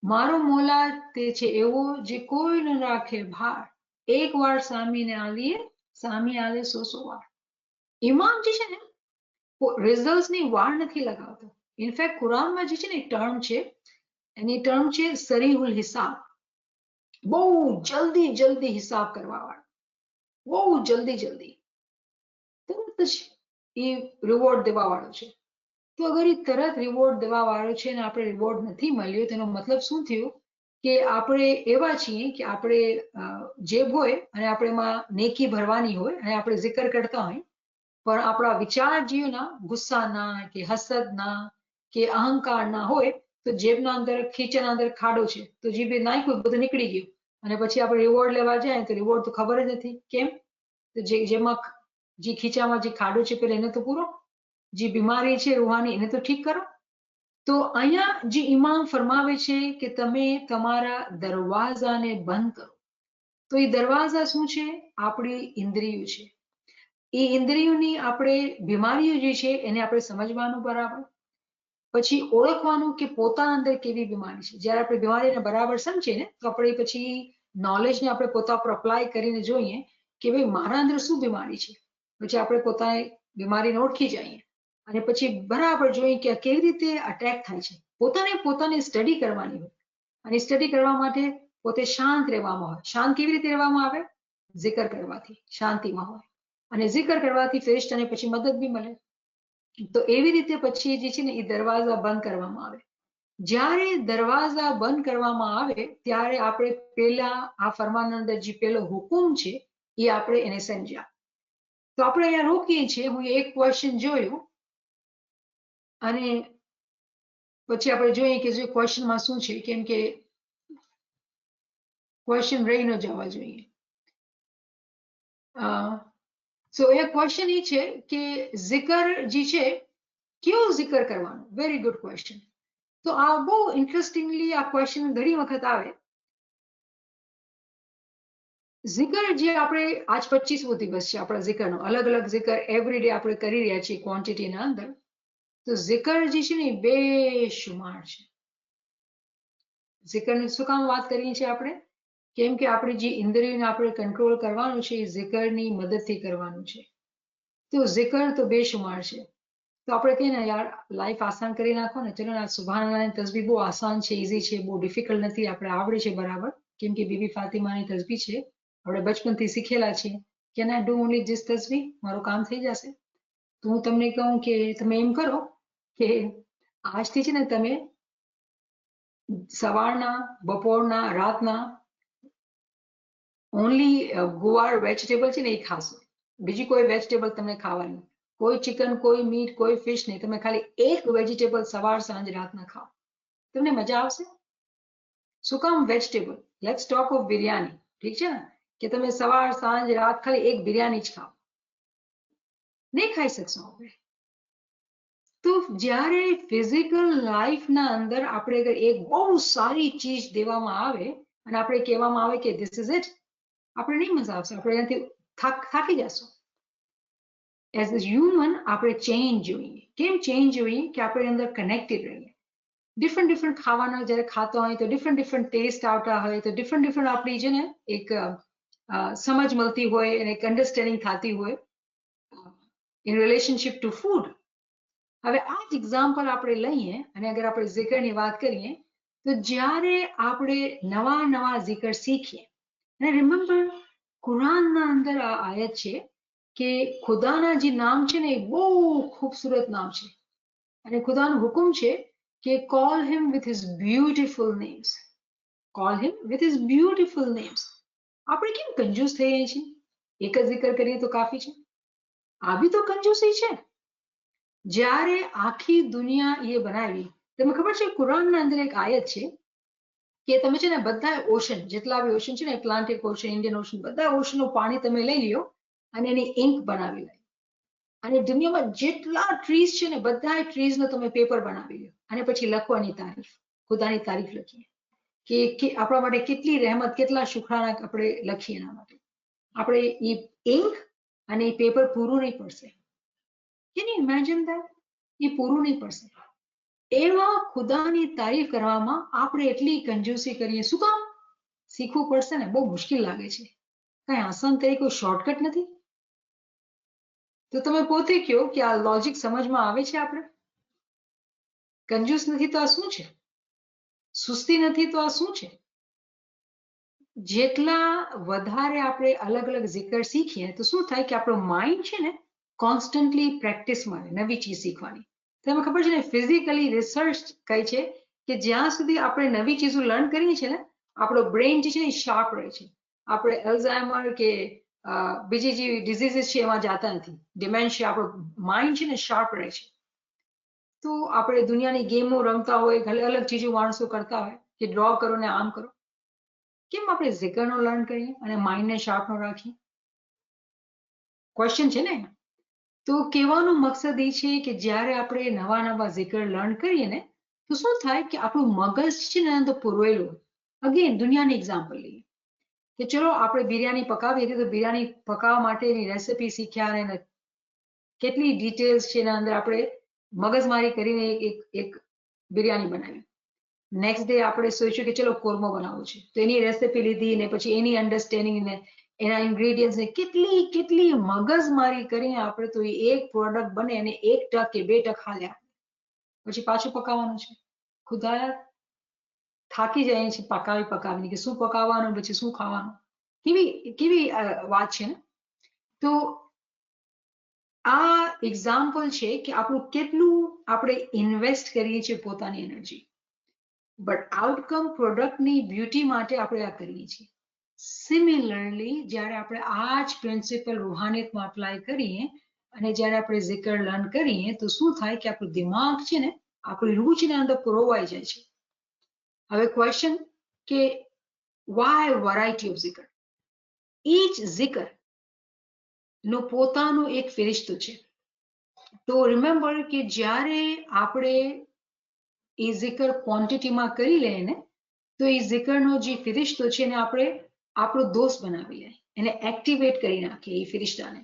મારો મોલા તે છે એવો જે કોઈ ન રાખે ભાર, એક વાર સામીને આવીએ સામી આલે 100 વાર. ઇમામ જે છે ને રિઝલ્ટની વાર નથી લગાવતો. ઇનફેક્ટ કુરાનમાં જે છે ને એક ટર્મ છે, એની ટર્મ છે સરીહુલ હિસાબ. બહુ જલ્દી જલ્દી હિસાબ કરવા વાળો, બહુ જલ્દી તરત જ એ રિવોર્ડ દેવા વાળો છે. તો અગર એ તરત રિવોર્ડ દેવા વાળો છે અને આપણે રિવોર્ડ નથી મળ્યો, તેનો મતલબ શું થયો કે આપણે એવા છીએ કે આપણે જેબ હોય અને આપણે એમાં નેકી ભરવાની હોય અને આપણે zikr કરતા હોય, પણ આપણા વિચાર જીવના ગુસ્સાના કે હસદના કે અહંકારના હોય તો જેબના અંદર ખીચાના અંદર ખાડો છે તો જીભે નાખ્યું બધું નીકળી ગયું અને પછી આપણે રિવોર્ડ લેવા જાય તો રિવોર્ડ તો ખબર જ નથી. કેમ? તો જેમાં જે ખીચામાં જે ખાડો છે પેલા એને તો પૂરો, જે બીમારી છે રૂહાની એને તો ઠીક કરો. તો અહીંયા જે ઇમામ ફરમાવે છે કે તમે તમારા દરવાજાને બંધ કરો. તો એ દરવાજા શું છે? આપણી ઇન્દ્રિયો છે. એ ઇન્દ્રિયોની આપણે બીમારીઓ જે છે એને આપણે સમજવાનું બરાબર, પછી ઓળખવાનું કે પોતાના અંદર કેવી બીમારી છે. જ્યારે આપણે બીમારીને બરાબર સમજીએ ને તો આપણે પછી નોલેજને આપણે પોતા પર અપ્લાય કરીને જોઈએ કે ભાઈ મારા અંદર શું બીમારી છે. પછી આપણે પોતાની બીમારીને ઓળખી જઈએ અને પછી બરાબર જોઈએ કે કેવી રીતે અટેક થાય છે. પોતાની સ્ટડી કરવાની હોય અને સ્ટડી કરવા માટે પોતે શાંત રહેવામાં હોય. શાંત કેવી રીતે રહેવામાં આવે? zikr કરવાથી શાંતિમાં હોય, અને zikr કરવાથી ફેરિશ્તાને પછી મદદ બી મળે. તો એવી રીતે પછી જે છે ને એ દરવાજા બંધ કરવામાં આવે. જ્યારે દરવાજા બંધ કરવામાં આવે ત્યારે આપણે પેલા આ ફરમાન અંદર જે પેલો હુકુમ છે એ આપણે એને સમજ્યા. તો આપણે અહીંયા રોકીએ છીએ. હું એક ક્વેશ્ચન જોયું અને પછી આપણે જોઈએ કે જે ક્વેશ્ચનમાં શું છે, કેમ કે ક્વેશ્ચન રહી ન જવા જોઈએ. સો એ ક્વેશ્ચન એ છે કે zikr જે છે કેવો zikr કરવાનો. Very good question. તો આ બહુ ઇન્ટરેસ્ટિંગલી આ ક્વેશ્ચન ઘણી વખત આવે. zikr જે આપણે આજ 25મો દિવસ છે આપણા zikrનો, અલગ અલગ zikr એવરી ડે આપણે કરી રહ્યા છીએ ક્વોન્ટિટીના અંદર. તો zikr જે છે ને બેશુમાર છે. zikરની શું કામ વાત કરીએ છીએ આપણે? કેમ કે આપણે જે ઇન્દ્રિયોને આપણે કંટ્રોલ કરવાનું છે એ zikરની મદદથી કરવાનું છે. તો zikr તો બેશુમાર છે. તો આપણે કહીએ ને યાર લાઈફ આસાન કરી નાખો ને, ચલો ને આ સુભાનઅલ્લાહની તસબીહ બહુ આસાન છે, ઈઝી છે, બહુ ડિફિકલ્ટ નથી, આપણે આવડે છે બરાબર. કેમ કે બીબી ફાતિમાની તસબીહ છે, આપણે બચપનથી શીખેલા છીએ. Can I do only this તસબીહ? મારું કામ થઈ જશે. તો હું તમને કહું કે તમે એમ કરો કે આજથી છે ને તમે સવારના, બપોરના, રાતના ઓનલી ગુવાર વેજીટેબલ છે ને એ ખાશો, બીજી કોઈ વેજીટેબલ તમને ખાવાની, કોઈ ચિકન, કોઈ મીટ, કોઈ ફિશ નહીં, તમે ખાલી એક વેજીટેબલ સવાર સાંજ રાતના ખાઓ, તમને મજા આવશે. શું કામ vegetable? Let's talk of biryani, ઠીક છે ને, કે તમે સવાર સાંજ રાત ખાલી એક બિરયાની જ ખાઓ, નહીં ખાઈ શકશો આપણે. તો જ્યારે ફિઝિકલ લાઈફના અંદર આપણે અગર એક બહુ સારી ચીજ દેવામાં આવે અને આપણે કહેવામાં આવે કે ધીસ ઇઝ ઇટ, આપણે નહીં મજા આવશે, આપણે એનાથી થાકી જશું. એઝ અ હ્યુમન આપણે ચેન્જ જોઈએ. કેમ ચેન્જ જોઈએ? કે આપણે અંદર કનેક્ટેડ રહીએ. ડિફરન્ટ ખાવાના જ્યારે ખાતા હોય તો ડિફરન્ટ ટેસ્ટ આવતા હોય, તો ડિફરન્ટ આપણી છે ને એક સમજ મળતી હોય અને એક અન્ડરસ્ટેન્ડિંગ થતી હોય ઇન રિલેશનશિપ ટુ ફૂડ. હવે આ જ એક્ઝામ્પલ આપણે લઈએ અને અગર આપણે ઝિકરની વાત કરીએ તો જ્યારે આપણે નવા ઝિકર શીખીએ, અને રિમેમ્બર કુરાનના અંદર આ આયત છે કે ખુદાના જે નામ છે ને એ બહુ ખૂબસૂરત નામ છે અને ખુદાનો હુકમ છે કે call him with his beautiful names, call him with his beautiful names. આપણે કેમ કંજૂસ થઈએ છીએ? એક જ ઝિકર કરીએ તો કાફી છે? આ બી તો કંજૂસી છે. જ્યારે આખી દુનિયા એ બનાવી, તમને ખબર છે કુરાનના અંદર એક આયત છે કે તમે છે ને બધા ઓશન, જેટલા બી ઓશન છે ને, એટલાન્ટિક ઓશન, ઇન્ડિયન ઓશન, બધા ઓશનનું પાણી તમે લઈ લ્યો અને એની ઇંક બનાવી લો, અને દુનિયામાં જેટલા ટ્રીઝ છે ને બધા ટ્રીઝનો તમે પેપર બનાવી લો અને પછી લખો એની તારીફ, ખુદાની તારીફ લખીએ કે આપણા માટે કેટલી રહેમત, કેટલા શુક્રાના આપણે લખીએ એના માટે. આપણે એ ઇંક અને એ પેપર પૂરું નહીં પડશે. Can you imagine that? એ પૂરું નહીં પડશે. એવા ખુદાની તારીફ કરવામાં આપણે એટલી કંજૂસી કરીએ. શું કામ? શીખવું પડશે ને, બહુ મુશ્કેલ લાગે છે. કઈ આસાન તરીકે શોર્ટકટ નથી. તો તમે પોતે કહો કે આ લોજિક સમજમાં આવે છે? આપણે કંજૂસ નથી તો આ શું છે? સુસ્તી નથી તો આ શું છે? જેટલા વધારે આપણે અલગ અલગ ઝિકર શીખીએ તો શું થાય કે આપણો માઇન્ડ છે ને કોન્સ્ટન્ટલી પ્રેક્ટિસમાં નવી ચીજ શીખવાની. તમને ખબર છે ને ફિઝિકલી રિસર્ચ કહે છે કે જ્યાં સુધી આપણે નવી ચીજો લર્ન કરીએ છીએ ને આપણો બ્રેઇન જે છે ને શાર્પ રહે છે. આપણે એલ્ઝાઇમર કે બીજી જે ડિઝીઝીસ છે એમાં જતા નથી. ડિમેન્શિયા, આપણો માઇન્ડ છે ને શાર્પ રહે છે. તો આપણે દુનિયાની ગેમો રમતા હોય, અલગ અલગ ચીજો માણસો કરતા હોય કે ડ્રો કરો ને આમ કરો, કેમ આપણે ઝિકરનો લર્ન કરીએ અને માઇન્ડને શાર્પ ન રાખીએ? ક્વેશ્ચન છે ને. તો કહેવાનો મકસદ એ છે કે જ્યારે આપણે નવા ઝિકર લર્ન કરીએ ને તો શું થાય કે આપણું મગજ છે ને તો પુરવેલું. અગેન દુનિયાની એક્ઝામ્પલ લઈએ કે ચલો આપણે બિરયાની પકાવીએ તો બિરયાની પકાવવા માટેની રેસિપી શીખ્યા અને કેટલી ડિટેલ્સ છે એના અંદર આપણે મગજમારી કરીને એક બિરયાની બનાવી. નેક્સ્ટ ડે આપણે સોચ્યું કે ચલો કોરમો બનાવવો છે તો એની રેસિપી લીધી ને પછી એની અન્ડરસ્ટેન્ડિંગ ને એના ઇન્ગ્રેડિયન્ટ્સ ને કેટલી મગજમારી કરીને આપણે તો એક પ્રોડક્ટ બને અને 1% કે 2% હાલ્યા પછી પાછું પકાવવાનું છે. ખુદાયા થાકી જાય છે પકાવીને કે શું પકાવવાનું પછી શું ખાવાનું. કેવી વાત છે ને. તો આ એક્ઝામ્પલ છે કે આપણું કેટલું આપણે ઇન્વેસ્ટ કરીએ છીએ પોતાની એનર્જી, બટ આઉટકમ પ્રોડક્ટની બ્યુટી માટે આપણે આ કરીએ છીએ. સિમિલરલી જ્યારે આપણે આ જ પ્રિન્સિપલ રૂહાનિયતમાં અપ્લાય કરીએ અને જ્યારે આપણે ઝિકર લર્ન કરીએ તો શું થાય કે આપણું દિમાગ છે ને, આપણી રૂહ છે ને અંદર પુરોવાઈ જાય છે. હવે ક્વેશ્ચન કે વાય વેરાયટી ઓફ ઝિકર? ઈચ ઝિકર નો પોતાનો એક ફિરિશ્તો છે. તો રિમેમ્બર કે જ્યારે આપણે એ ઝિકર ક્વોન્ટિટીમાં કરી લઈએ ને તો એ ઝિકરનો જે ફિરિશ્તો છે એને આપણે આપણો દોસ્ત બનાવી લે, એને એક્ટિવેટ કરી નાખીએ એ ફિરિશ્તાને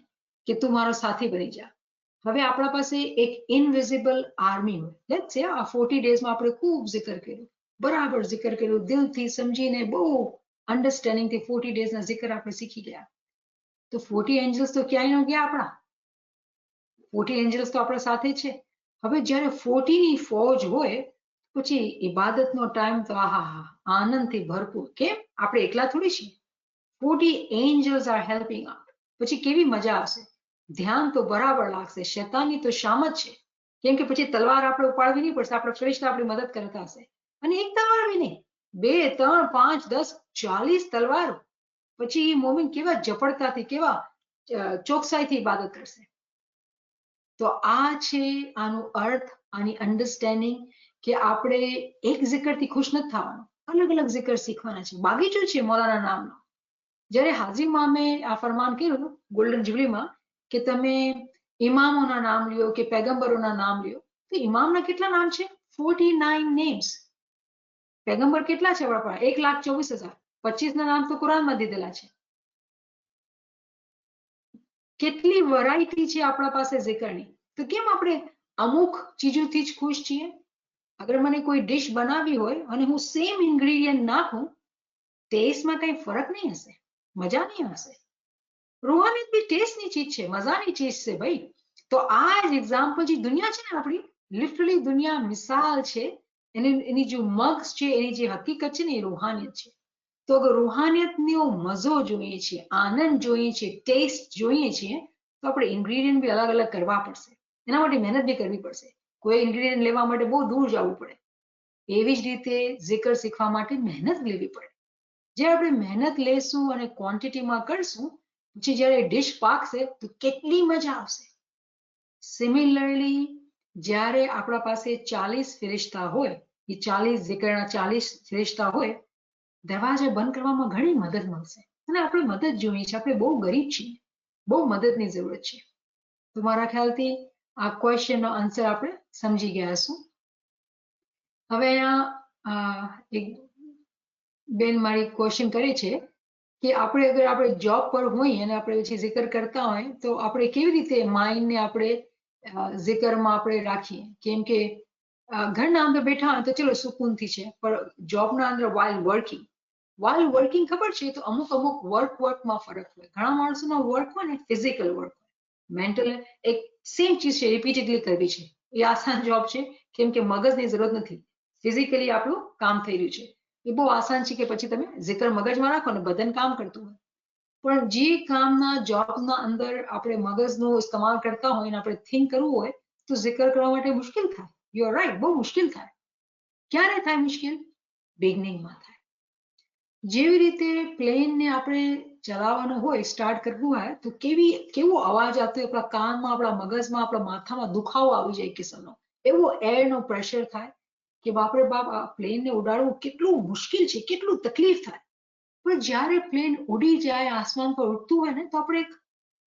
કે તું મારો સાથી બની જા. હવે આપણા પાસે એક ઇનવિઝિબલ આર્મી હોય. લેટ્સ સે આ 40 ડેઝમાં આપણે ખૂબ ઝિકર કર્યું, બરાબર ઝિકર કર્યું, દિલથી સમજીને બહુ અન્ડરસ્ટેન્ડિંગથી 40 ડેઝના ઝિકર આપણે શીખી ગયા. તો 40 એન્જલ્સ તો ક્યાંય ન ગયા આપણા. 40 એન્જલ્સ તો આપણા સાથે છે. હવે જ્યારે 40 ની ફોજ હોય પછી ઇબાદતનો ટાઈમ તો આનંદથી ભરપૂર. કેમ? આપણે એકલા થોડી છીએ. 40 એન્જલ્સ આર હેલ્પિંગ આઉટ. પછી કેવી મજા આવશે, ધ્યાન તો બરાબર લાગશે. શૈતાનની તો શામ જ છે. કેમ કે પછી તલવાર આપણે ઉપાડવી નહીં પડશે, આપણે ફરિશ્તા આપણી મદદ કરતા હશે. અને એક તલવાર બી નહીં, 2, 3, 5, 10, 40 તલવારો. પછી એ મોમિન કેવા ઝપડતાથી કેવા ચોકસાઈથી ઇબાદત કરશે. તો આ છે આનું અર્થ, આની અન્ડરસ્ટેન્ડિંગ કે આપણે એક zikરથી ખુશ નથી થવાનું, અલગ અલગ zikર શીખવાના છે. બાગીચો છે મૌલાના નામનો. જ્યારે હાજી મામે આ ફરમાન કર્યું ગોલ્ડન જ્યુબલીમાં કે તમે ઇમામોના નામ લ્યો કે પેગમ્બરોના નામ લ્યો, તો ઇમામના કેટલા નામ છે? 49 નેમ્સ. પેગમ્બર કેટલા છે આપણા પાસે? 1,24,000. 25 ના નામ તો કુરાનમાં દીધેલા છે. કેટલી વેરાયટી છે આપણા પાસે zikરની. તો કેમ આપણે અમુક ચીજોથી જ ખુશ છીએ? અગર મને કોઈ ડિશ બનાવવી હોય અને હું સેમ ઇન્ગ્રેડિયન્ટ નાખું, ટેસ્ટમાં કઈ ફરક નહીં હશે, મજા નહીં હશે. રૂહાનિયત બી ટેસ્ટની ચીજ છે, મજાની ચીજ છે ભાઈ. તો આ જ એક્ઝામ્પલ જે દુનિયા છે ને આપણી, લિટરલી દુનિયા મિસાલ છે. એની જે મગ્સ છે, એની જે હકીકત છે ને, એ રૂહાનિયત છે. તો અગર રૂહાનિયતનો મજો જોઈએ છે, આનંદ જોઈએ છે, ટેસ્ટ જોઈએ છે, તો આપણે ઇન્ગ્રેડિયન્ટ બી અલગ અલગ કરવા પડશે. એના માટે મહેનત બી કરવી પડશે. કોઈ ઇન્ગ્રેડિયન્ટ લેવા માટે બહુ દૂર જવું પડે. એવી જ રીતે zikr શીખવા માટે મહેનત લેવી પડે. જે આપણે મહેનત લેશું અને ક્વોન્ટિટીમાં કરશું, પછી જ્યારે ડિશ પાકશે તો કેટલી મજા આવશે. સિમિલરલી જ્યારે આપણા પાસે 40 ફિરિશ્તા હોય, એ 40 zikરના 40 ફિરિશ્તા હોય, દરવાજા બંધ કરવામાં ઘણી મદદ મળશે. અને આપણે મદદ જોઈએ છે, આપણે બહુ ગરીબ છીએ, બહુ મદદની જરૂરત છે. તો મારા ખ્યાલથી આ ક્વેશ્ચનનો આન્સર આપણે સમજી ગયા હશું. હવે અહીંયા એક બેન મારી ક્વેશ્ચન કરે છે કે આપણે અગર આપણે જોબ પર હોય અને આપણે પછી zikr કરતા હોય, તો આપણે કેવી રીતે માઇન્ડને આપણે zikરમાં આપણે રાખીએ? કેમ કે ઘરના અંદર બેઠા હોય તો ચલો સુકૂનથી છે, પણ જોબના અંદર વાઇલ વર્કિંગ ખબર છે, તો અમુક વર્કમાં ફરક હોય. ઘણા માણસોનો વર્ક હોય ને ફિઝિકલ વર્ક, મેન્ટલ એક સેમ ચીજ છે, રિપીટેડલી કરવી છે, એ આસાન જોબ છે. કેમ કે મગજની જરૂરત નથી, ફિઝિકલી આપણું કામ થઈ રહ્યું છે. એ બહુ આસાન છે કે પછી તમે zikr મગજમાં રાખો ને બદન કામ કરતું હોય. પણ જે કામના જોબના અંદર આપણે મગજનો ઇસ્તેમાલ કરતા હોય ને આપણે થિંક કરવું હોય, તો zikr કરવા માટે મુશ્કેલ થાય. યુ આર રાઈટ, બહુ મુશ્કેલ થાય. ક્યારે થાય મુશ્કેલ? બિગનિંગમાં થાય. જેવી રીતે પ્લેનને આપણે ચલાવવાનું હોય, સ્ટાર્ટ કરવું હોય, તો કેવો અવાજ આવતો હોય આપણા કાનમાં, આપણા મગજમાં, આપણા માથામાં દુખાવો આવી જાય કિસ્સાનો. એવો એરનો પ્રેશર થાય કે બાપરે બાપ, આ પ્લેનને ઉડાડવું કેટલું મુશ્કેલ છે, કેટલું તકલીફ થાય. પણ જ્યારે પ્લેન ઉડી જાય, આસમાન પર ઉડતું હોય ને, તો આપણે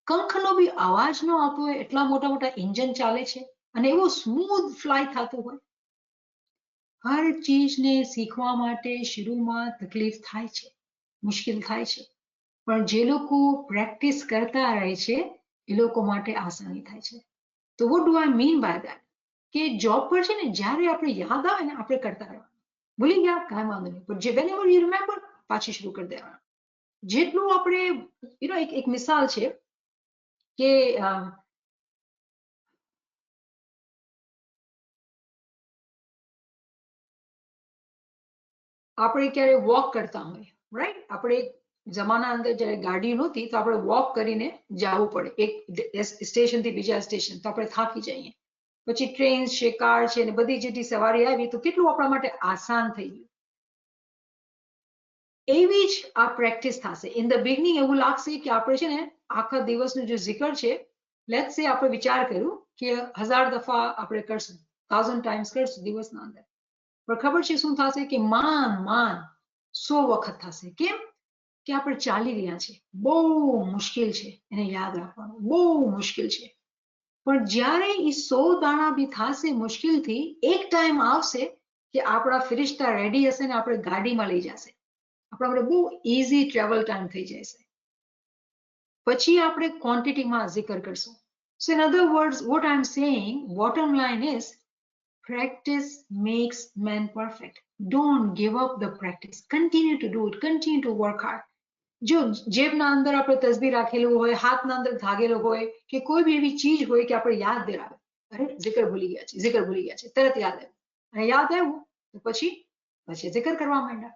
કંખનો બી અવાજ ન આવતો હોય, એટલા મોટા મોટા ઇન્જન ચાલે છે અને એવો સ્મૂથ ફ્લાય થતું હોય. હર ચીજને શીખવા માટે શરૂમાં તકલીફ થાય છે, મુશ્કેલ થાય છે, પણ જે લોકો પ્રેક્ટિસ કરતા રહે છે એ લોકો માટે આસાની થાય છે. તો what do I mean by that? કે જોબ પર છે ને, જ્યારે આપણે યાદ આવે ને, આપણે કરતા રહેવાનું. ભૂલી ગયા કાંઈ વાંધો નહીં, પણ જે whenever you remember પાછી શરૂ કરી દેવાનું. જેટલું આપણે એક મિસાલ છે કે આપણે ક્યારે વોક કરતા હોય, રાઈટ? આપણે જમાના અંદર જ્યારે ગાડી નહોતી તો આપણે વોક કરીને જવું પડે એક સ્ટેશનથી બીજા સ્ટેશન, તો આપણે થાકી જઈએ. પછી ટ્રેન છે, કાર છે, ને બધી જેટલી સવારી આવી તો કેટલું આપણા માટે આસાન થઈ ગયું. એવી જ આ પ્રેક્ટિસ થશે. ઇન ધ બિગનિંગ એવું લાગશે કે આપણે છે ને આખા દિવસનું જે zikr છે, લેટ્સ સે આપણે વિચાર કર્યું કે 1000 દફા આપણે કરશું, 1000 ટાઈમ્સ કરશું દિવસના અંદર. પણ ખબર છે શું થશે? કે માંડ 100 વખત થશે. કેમ? કે આપણે ચાલી રહ્યા છે, બહુ મુશ્કેલ છે એને યાદ રાખવાનું, બહુ મુશ્કેલ છે. પણ જ્યારે એ 100 દાણા બી થશે મુશ્કેલથી, એક ટાઈમ આવશે કે આપણા ફિરિશ્તા રેડી હશે ને આપણે ગાડીમાં લઈ જશે, આપણા માટે બહુ ઇઝી ટ્રાવેલ ટાઈમ થઈ જશે. પછી આપણે ક્વોન્ટિટીમાં zikr કરશું. So in other words, what I'm saying, bottom line is, practice makes man perfect. Don't give up the practice. Continue to do it. Continue to work hard. જો જેબના અંદર આપણે તસબીહ રાખેલું હોય, હાથના અંદર ધાગેલો હોય, કે કોઈ બી એવી ચીજ હોય કે આપણે યાદ દેરાવે, અરે zikr ભૂલી ગયા છે, તરત યાદ આવ્યું, અને યાદ આવ્યું તો પછી zikr કરવા માંડ્યા.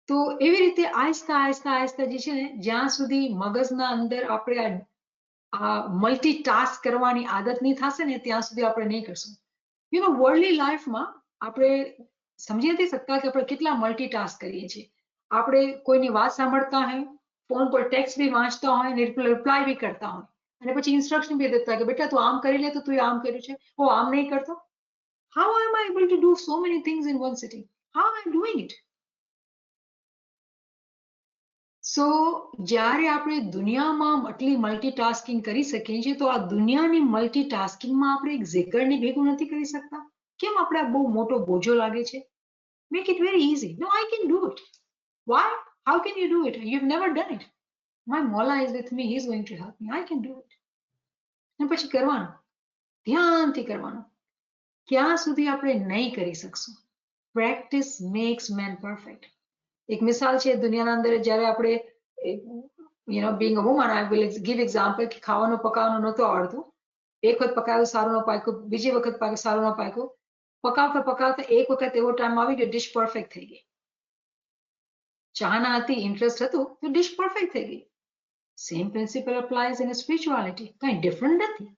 તો એવી રીતે આહિસ્તા જે છે ને, જ્યાં સુધી મગજના અંદર આપણે આ મલ્ટીટાસ્ક કરવાની આદત નહીં થશે ને, ત્યાં સુધી આપણે નહીં કરશું. વર્લ્ડલી લાઈફમાં આપણે સમજી નથી શકતા કે આપણે કેટલા મલ્ટીટાસ્ક કરીએ છીએ. આપણે કોઈની વાત સાંભળતા હોય, ફોન પર ટેક્સ્ટ બી વાંચતા હોય ને રિપ્લાય બી કરતા હોય અને પછી ઇન્સ્ટ્રક્શન બી દેતા હોય કે બેટા તું આમ કરી લે તો તું આમ કર્યું છે, હું આમ નહીં કરતો. How am I able to do so many things in one sitting? How am I doing it? So જ્યારે આપણે દુનિયામાં આટલી મલ્ટીટાસ્કિંગ કરી શકીએ છીએ તો આ દુનિયાની મલ્ટીટાસ્કિંગમાં આપણે એક ઝીકરને ભેગું નથી કરી શકતા? કેમ આપણે આ બહુ મોટો બોજો લાગે છે? Make it very easy. No, I can do it. Why? How can you do it? You've never done it. My Mola is with me. He's going to help me. I can do it. અને પછી કરવાનું, ધ્યાનથી કરવાનું. ક્યાં સુધી આપણે નહીં કરી શકશું? Practice max main perfect. એક મિસાલ છે દુનિયાના અંદર જ્યારે આપણે being a woman, I will give example કે ખાવાનું પકાવવાનું નહોતું આવડતું. એક વખત પકાવ્યું સારું ન પાક્યું, બીજી વખત સારું ન પાક્યું. પકાવતા પકાવતા એક વખત એવો ટાઈમ આવી ગયો ડિશ પરફેક્ટ થઈ ગઈ. ચાહના હતી, ઇન્ટરેસ્ટ હતું તો ડિશ પરફેક્ટ થઈ ગઈ. Same principle applies in spirituality. કઈ ડિફરન્ટ નથી,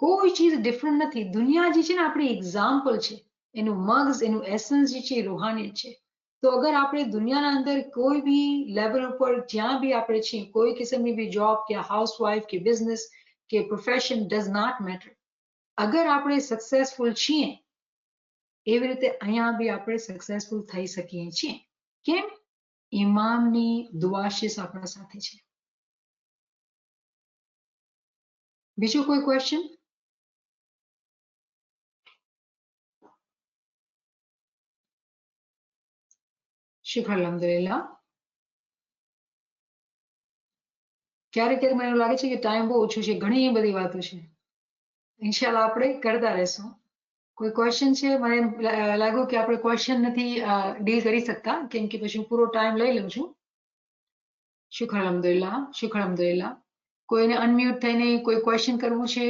કોઈ ચીજ ડિફરન્ટ નથી. દુનિયા જે છે ને આપણી એક્ઝામ્પલ છે, એનું મગજ, એનું એસન્સ જે છે એ રૂહાનિયત છે. તો અગર આપણે દુનિયાના અંદર કોઈ બી લેવલ ઉપર જ્યાં બી આપણે છીએ, કોઈ કિસ્મની બી જોબ કે હાઉસવાઇફ કે બિઝનેસ કે પ્રોફેશન ડઝ નોટ મેટર, અગર આપણે સક્સેસફુલ છીએ એવી રીતે અહીંયા બી આપણે સક્સેસફુલ થઈ શકીએ છીએ. કેમ? ઇમામની દુઆશીસ આપણા સાથે છે. બીજો કોઈ ક્વેશ્ચન? શુક્ર અલ્હમ્દુલિલ્લાહ. ક્યારેક ક્યારેક મને એવું લાગે છે કે ટાઈમ બહુ ઓછું છે, ઘણી બધી વાતો છે. ઇન્શાલ્લાહ આપણે કરતા રહેશું. કોઈ ક્વેશ્ચન છે? મને લાગ્યું કે આપણે ક્વેશ્ચન નથી ડીલ કરી શકતા, કેમ કે પછી હું પૂરો ટાઈમ લઈ લઉં છું. શુક્ર અલ્હમ્દુલિલ્લાહ, શુક્ર અલ્હમ્દુલિલ્લાહ. કોઈને અનમ્યુટ થઈને કોઈ ક્વેશ્ચન કરવું છે?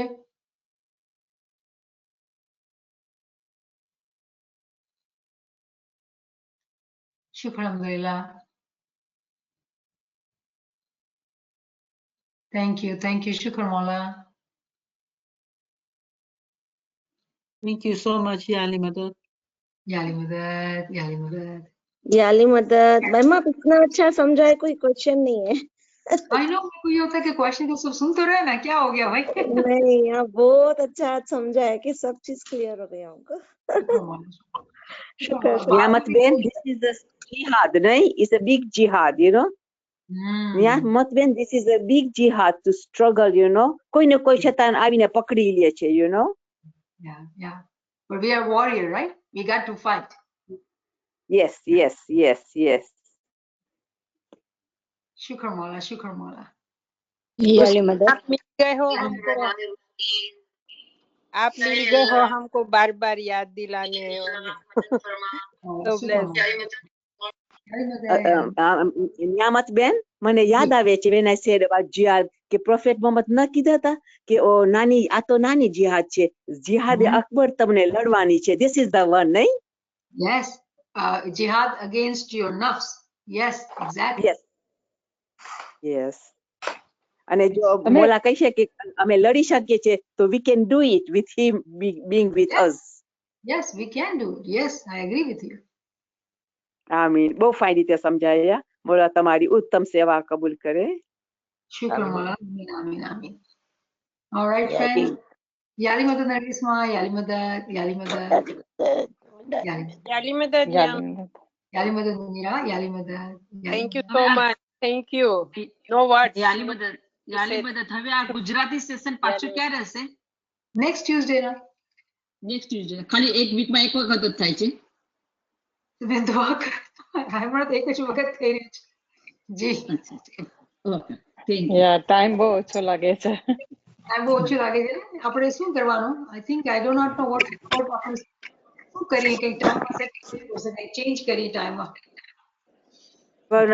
શુક્ર અલ્હમ્દુલિલ્લાહ. Thank you, શુક્ર મૌલા. Thank you so much, Yali Madad. याली मदद, याली मदद. याली मदद मैम, आप इतना अच्छा समझाए, कोई क्वेश्चन नहीं है. आई नो, मेरे को ये होता है कि क्वेश्चन तो सब सुनते रहे ना, क्या हो गया भाई? नहीं, आप बहुत अच्छा समझा है कि सब चीज क्लियर हो गई हमको. शुक्र. Niamat Ben, this is a jihad, right? It's a big jihad, you know. Niamat Ben, this is a big jihad to struggle, you know. કોઈ ને કોઈ શૈતાન આવીને પકડી લે છે, you know. Yeah. But we are warrior, right? We got to fight. Yes. शुक्र मौला, शुक्र मौला. याली मदद. आप मिल गए हो हमको, आप मिल गए हो हमको बार बार याद दिलाने. So blessed. નિયામત બેન, મને યાદ આવે છે when I said about jihad કે પ્રોફેટ મોહમ્મદ ન કીધા હતા કે ઓ નાની, આ તો નાની jihad છે, jihad અકબર તમને લડવાની છે. This is the one, નહીં? Yes, jihad against your nafs. Yes, exactly. Yes. અને જો મોલા કહીશે કે અમે લડી શકીએ છીએ તો we can do it with him being with us. Yes, we can do it. Yes, I agree with you. આમીન. બહુ ફાઇન રીતે સમજાયા. મોલા તમારી ઉત્તમ સેવા કબૂલ કરે. શુક્ર મોલા. આમીન, આમીન. All right, friends. याली मदद नरगिस्मा, याली मदद, याली मदद, याली मदद, याली मदद मुनीरा, याली मदद. Thank you so much. Thank you. No words. याली मदद હવે આ ગુજરાતી સેશન પાછું ક્યારે હશે? નેક્સ્ટ ટ્યુઝડે ના. Next Tuesday. ખાલી એક વીકમાં એક વખત જ થાય છે. તમે દુઆ કરો. હમણાં તો એક જ વખત થઈ રહ્યું છે. જી. Okay, thank you. Yeah time બહુ ઓછો લાગે છે. ટાઈમ બહુ ઓછું લાગે છે. આપણે શું કરવાનું? I think I do not know what આપણે શું કરીએ કે ટાઈમ ચેન્જ કરીએ ટાઈમમાં. But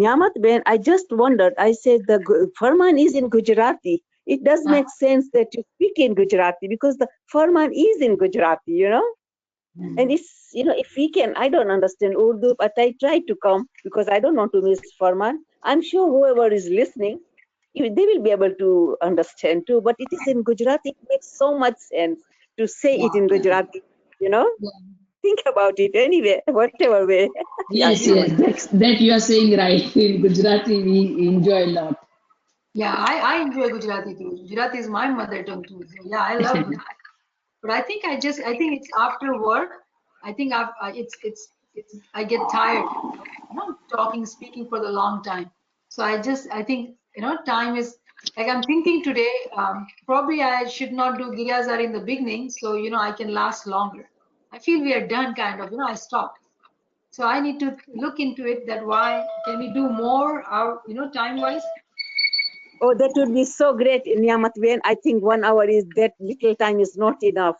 Niamat Ben, I just wondered, I said the Farman is in Gujarati. It does make sense that you speak in Gujarati because the Farman is in Gujarati, you know. And it's, you know, if we can, I don't understand Urdu, but I try to come because I don't want to miss Farman. I'm sure whoever is listening, they will be able to understand too, but it is in Gujarati. It makes so much sense to say it in Gujarati, you know. think about it anyway, whatever way. Yes, yes, that you are saying right. In Gujarati, we enjoy a lot. Yeah, I enjoy Gujarati too. Gujarati is my mother tongue too. So yeah, I love Gujarati. But I think it's after work. I think I get tired, speaking for the long time. So I think, time is like I'm thinking today, probably I should not do Giryazar in the beginning. So, I can last longer. I feel we are done kind of, I stopped. So I need to look into it that why can we do more, time wise? Oh, that would be so great, Niyamat Ben. I think 1 hour is that little time is not enough.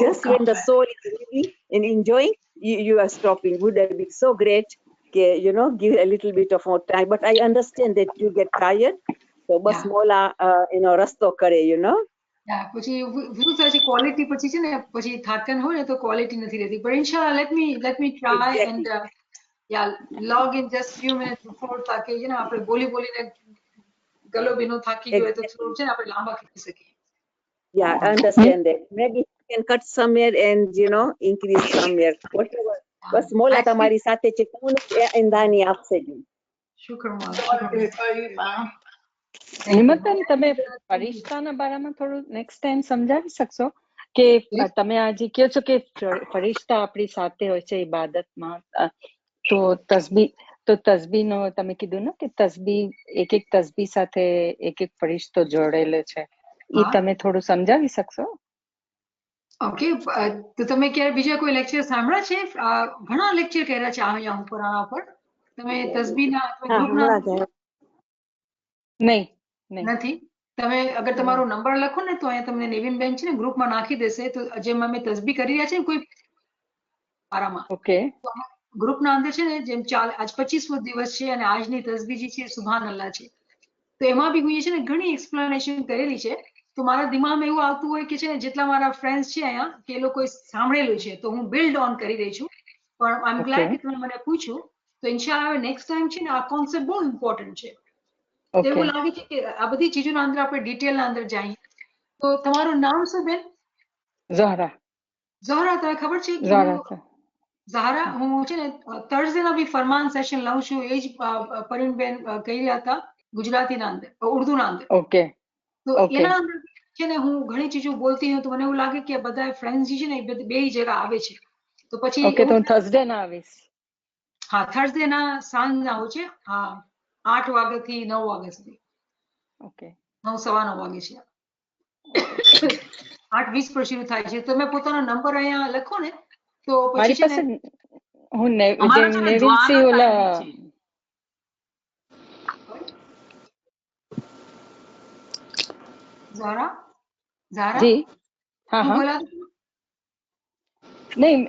Just when the soul is living and enjoying, you are stopping. Would have been so great, give a little bit of more time. But I understand that you get tired. So, bas mola, rasto kare, Yeah, પછી શું થાય છે quality પછી છે ને પછી થાકન હોય ને તો ક્વોલિટી નથી રહેતી. But inshallah, let me try and log in just few minutes before તાકે આપણે બોલીને ગલો બેનો થાકી ગયો તો થોડું છે ને આપણે લાંબા કરી શકીએ. Yeah, I understand that. Maybe you can cut somewhere and increase somewhere. Whatever. બસ મોલા તમારી સાથે છે કોણ એંદાની આપશે જ. નિમતન તમે ફરિશ્તાના બારામાં થોડું નેક્સ્ટ ટાઈમ સમજાવી શકશો કે તમે આજે કહો છો કે ફરિશ્તા આપણી સાથે હોય છે ઇબાદતમાં તો તસ્બીહનો તમે કીધું ને કે તસ્બીહ એક તસ્બીહ સાથે એક ફરિશ્તો જોડેલો છે એ તમે થોડું સમજાવી શકશો? ઓકે, તો તમે ક્યારે બીજા કોઈ લેક્ચર સાંભળ્યા છે? ઘણા લેક્ચર કર્યા છે અહીંયા ઉપર આના ઉપર. તમે તસ્બીહના ગ્રુપના નહીં નથી. તમે અગર તમારો નંબર લખો ને તો અહીંયા તમને નેવિનબેન છે ને ગ્રુપમાં નાખી દેશે. તો જેમ અમે તસ્બીહ કરી રહ્યા છે ને કોઈ આરામાં, ઓકે, ગ્રુપના અંદર છે ને જેમ આજ 25મો દિવસ છે અને આજની તસ્બીહ જે છે સુભાન અલ્લાહ છે. તો એમાં બી હું છે ને ઘણી એક્સપ્લેનેશન કરેલી છે. તો મારા દિમાગમાં એવું આવતું હોય કે છે ને જેટલા મારા ફ્રેન્ડ્સ છે અહીંયા કે એ લોકોએ સાંભળેલું છે તો હું બિલ્ડ ઓન કરી રહી છું. પણ આઈ એમ ગ્લેડ કે તમે મને પૂછ્યું. તો ઇન્શાલ્લાહ નેક્સ્ટ ટાઈમ છે ને આ કોન્સેપ્ટ બહુ ઇમ્પોર્ટન્ટ છે. એવું લાગે છે કે આ બધી ચીજોના અંદર આપણે ડિટેલના અંદર જઈએ. તો તમારું નામ શું બેન? ઝહરા. ઝહરા, તમને ખબર છે ઝહરા, હું છે ને થર્સડેના બી ફરમાન સેશન લઉં છું. એ જ પરિણબેન કહી રહ્યા હતા ગુજરાતીના અંદર, ઉર્દુના અંદર. ઓકે, તો એના અંદર છે ને હું ઘણી ચીજો બોલતી હું તો મને એવું લાગે કે બધા ફ્રેન્ડ્સ છે ને બે જગ્યા આવે છે. તો પછી ઓકે, તો હું થર્સડે ના આવીશ. હા, થર્સડે ના સાંજના હોય છે. હા, 8 વાગ્યાથી 9 વાગ્યા સુધી. ઓકે, 9 સવા 9 વાગે છે. 8:20 પર શરૂ થાય છે. તમે પોતાનો નંબર અહીંયા લખો ને તો પછી છે ને હું નેવિનસી ઓલા ઝારા જી હા નહીં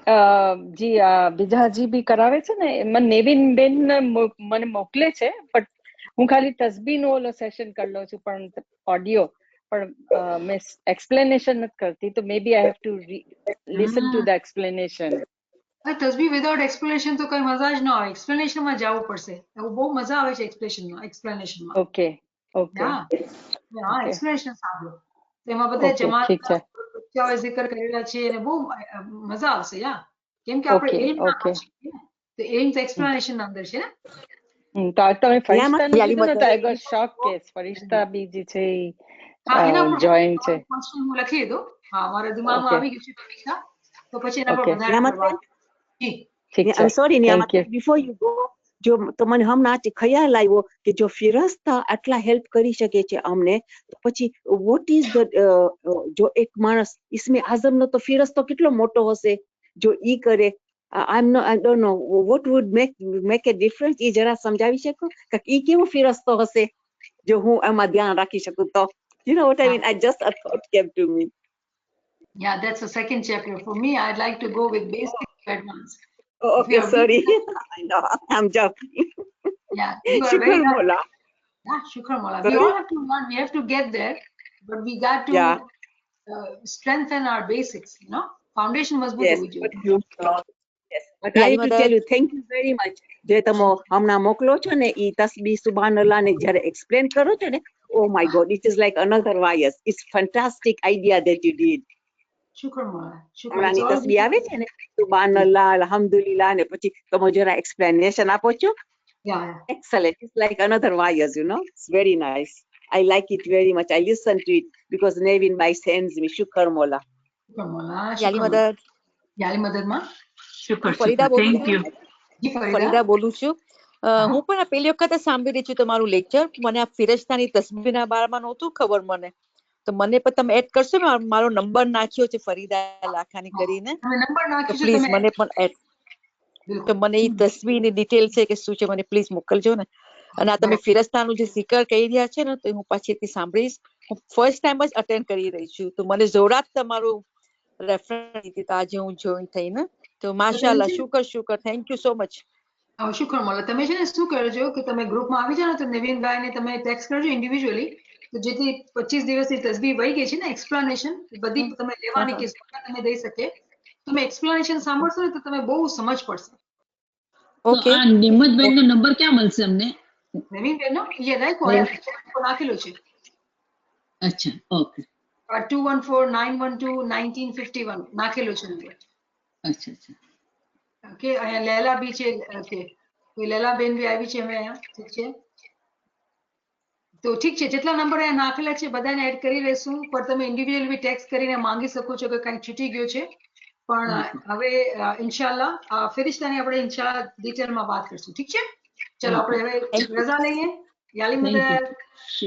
જી બીજાજી બી કરાવે છે ને મને નેવિન બેન મને મોકલે છે પણ હું ખાલી તસ્બીહનો ઓલો સેશન કરી લઉં છું પણ ઓડિયો પણ મેં એક્સપ્લેનેશન નથી કરતી તો maybe I have to listen to the explanation. તસ્બીહ વિધાઉટ એક્સપ્લેનેશન તો કઈ મજા જ ન આવે. એક્સપ્લેનેશનમાં જવું પડશે. એવું બહુ મજા આવે છે એક્સપ્લેનેશનમાં. ઓકે ઓકે હા, એક્સપ્લેનેશન સાંભળો. તેમાં બધા જમાતના બચ્ચાઓએ zikr કરેલા છે અને બહુ મજા આવશે. કેમ કે આપણે ઇલ્મના છીએ તો ઇલ્મ તો એક્સપ્લેનેશન અંદર છે ને. તો તમે ફરિશ્તાનું કીધું ને તો આઈ ગોટ શોક કે ફરિશ્તા બી જે છે જોઈન છે. હું લખી દઉં. હા, મારા દિમાગમાં આવી ગયું છે ફરિશ્તા. તો પછી એના પર વધારે I'm sorry, Niyamat, before you go, જો તમને હમણાં ખ્યાલ આવ્યો કે જો ફિરસ્તા આટલા હેલ્પ કરી શકે છે અમને તો પછી વોટ ઇઝ ધ જો એક માણસ ઇસ્મે આઝમનો તો ફિરસ્તો કેટલો મોટો હશે જો ઈ કરે. I don't know what would make a difference. એ જરા સમજાવી શકો કે ઈ કેવો ફિરસ્તો હશે જો હું આમાં ધ્યાન રાખી શકું તો? You know what I mean? A thought came to me. Yeah, that's the second chapter. For me, I'd like to go with basic advance. Oh, okay, sorry. I know, I'm joking. Yeah, you are very right. Yeah, shukran Mola. We all have to learn. We have to get there, but we got to strengthen our basics. Foundation મજબૂત હોવી જોઈએ. Yes, but I need to tell you, thank you very much. જે તમે હમણાં મોકલો છો ને ઈ તસ્બીહ સુભાન અલ્લાહ ને જ્યારે એક્સપ્લેન કરો છો ને, oh my God, it is like another virus. It's fantastic idea that you did. શુક્ર મોલા શુક્ર હમણાંની તસ્બી આવે છે ને સુબાનલ્લાહ અલ્હમ્દુલિલ્લાહ ને પછી તમે જરા એક્સપ્લેનેશન આપો છો. યા Excellent. It's like another wires, you know. It's very nice. I like it very much. I listen to it because Nevin Bhai sends me. Shukar Mola. શુક્ર મોલા યાલી મદદ યાલી મદદમાં શુક્ર હું ફરીદા શુક્ર બોલું થેન્ક છું યુ. જી ફરીદા ફરીદા બોલું છું હું પણ આ પેલી વખતે સાંભળી રહી છું તમારું લેક્ચર મને આ ફિરસ્તાની તસબીરના બારામાં નહોતું ખબર મને તો મને પણ તમે એડ કરશો ને મારો નંબર નાખ્યો છે ફરીદા લાખાની કરીને તમે નંબર તો નાખ્યું છે પ્લીઝ તમે મને પણ એડ તો બિલકુલ મને એ તસવીરની ડિટેલ છે કે શું છે મને પ્લીઝ મોકલજો ને અને આ તમે ફિરસ્તાનું જે સિકર કહી રહ્યા છે ને તો હું પછીથી સાંભળીશ હું ફર્સ્ટ ટાઈમ જ અટેન્ડ કરી રહી છું તો મને જોરાત તમારું રેફરન્સ દીધી તો આજે હું જોઈન થઈને તો માશાઅલ્લાહ Shukar thank you so much શુક્ર મોલા તમે છે ને શું કરજો કે તમે ગ્રુપમાં આવી જાઓ ને તો નવીનભાઈ ને તમે ટેક્સ્ટ કરજો ઇન્ડિવિજ્યુઅલી તો જેથી 25 દિવસની તસબીહ વહી ગઈ છે ને એક્સપ્લેનેશન બધી તમે લેવાની કે તમે દઈ શકે તમે એક્સપ્લેનેશન સાંભળશો ને તો તમે બહુ સમજ પડશે તો ઓકે આ નિમતબેન નો નંબર ક્યાં મળશે અમને? નવીનભાઈ નો એ રાખ્યો નાખેલો છે અચ્છા ઓકે 2149121951 નાખેલો છે નંબર અચ્છા અચ્છા ઓકે અહીંયા લેલા બી છે ઓકે કોઈ લેલાબેન બી આવી છે અમે અહીંયા ઠીક છે તો ઠીક છે જેટલા નંબર અહીંયા નાખેલા છે બધાને એડ કરી લેશું પણ તમે ઇન્ડિવિડ્યુઅલ બી ટેક્સ્ટ કરીને માંગી શકો છો કે કંઈક છૂટી ગયો છે પણ હવે ઇન્શાલ્લાહ ફિરિશ્તાની આપણે ઇન્શાલ્લાહ ડિટેલમાં વાત કરશું ઠીક છે ચલો આપણે હવે રજા લઈએ યાલી મદદ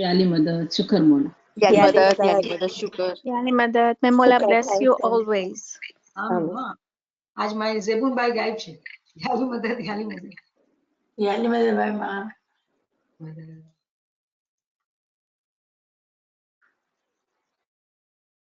યાલી મદદ શુકર મોલા યાલી મદદ Shukar Yani Madad, may Mola Shukr, bless thank you you. always. હા આજ મારી ઝેબુનભાઈ ગાયબ છે યાલી મદદ યાલી મદદ ભાઈ માં મદદ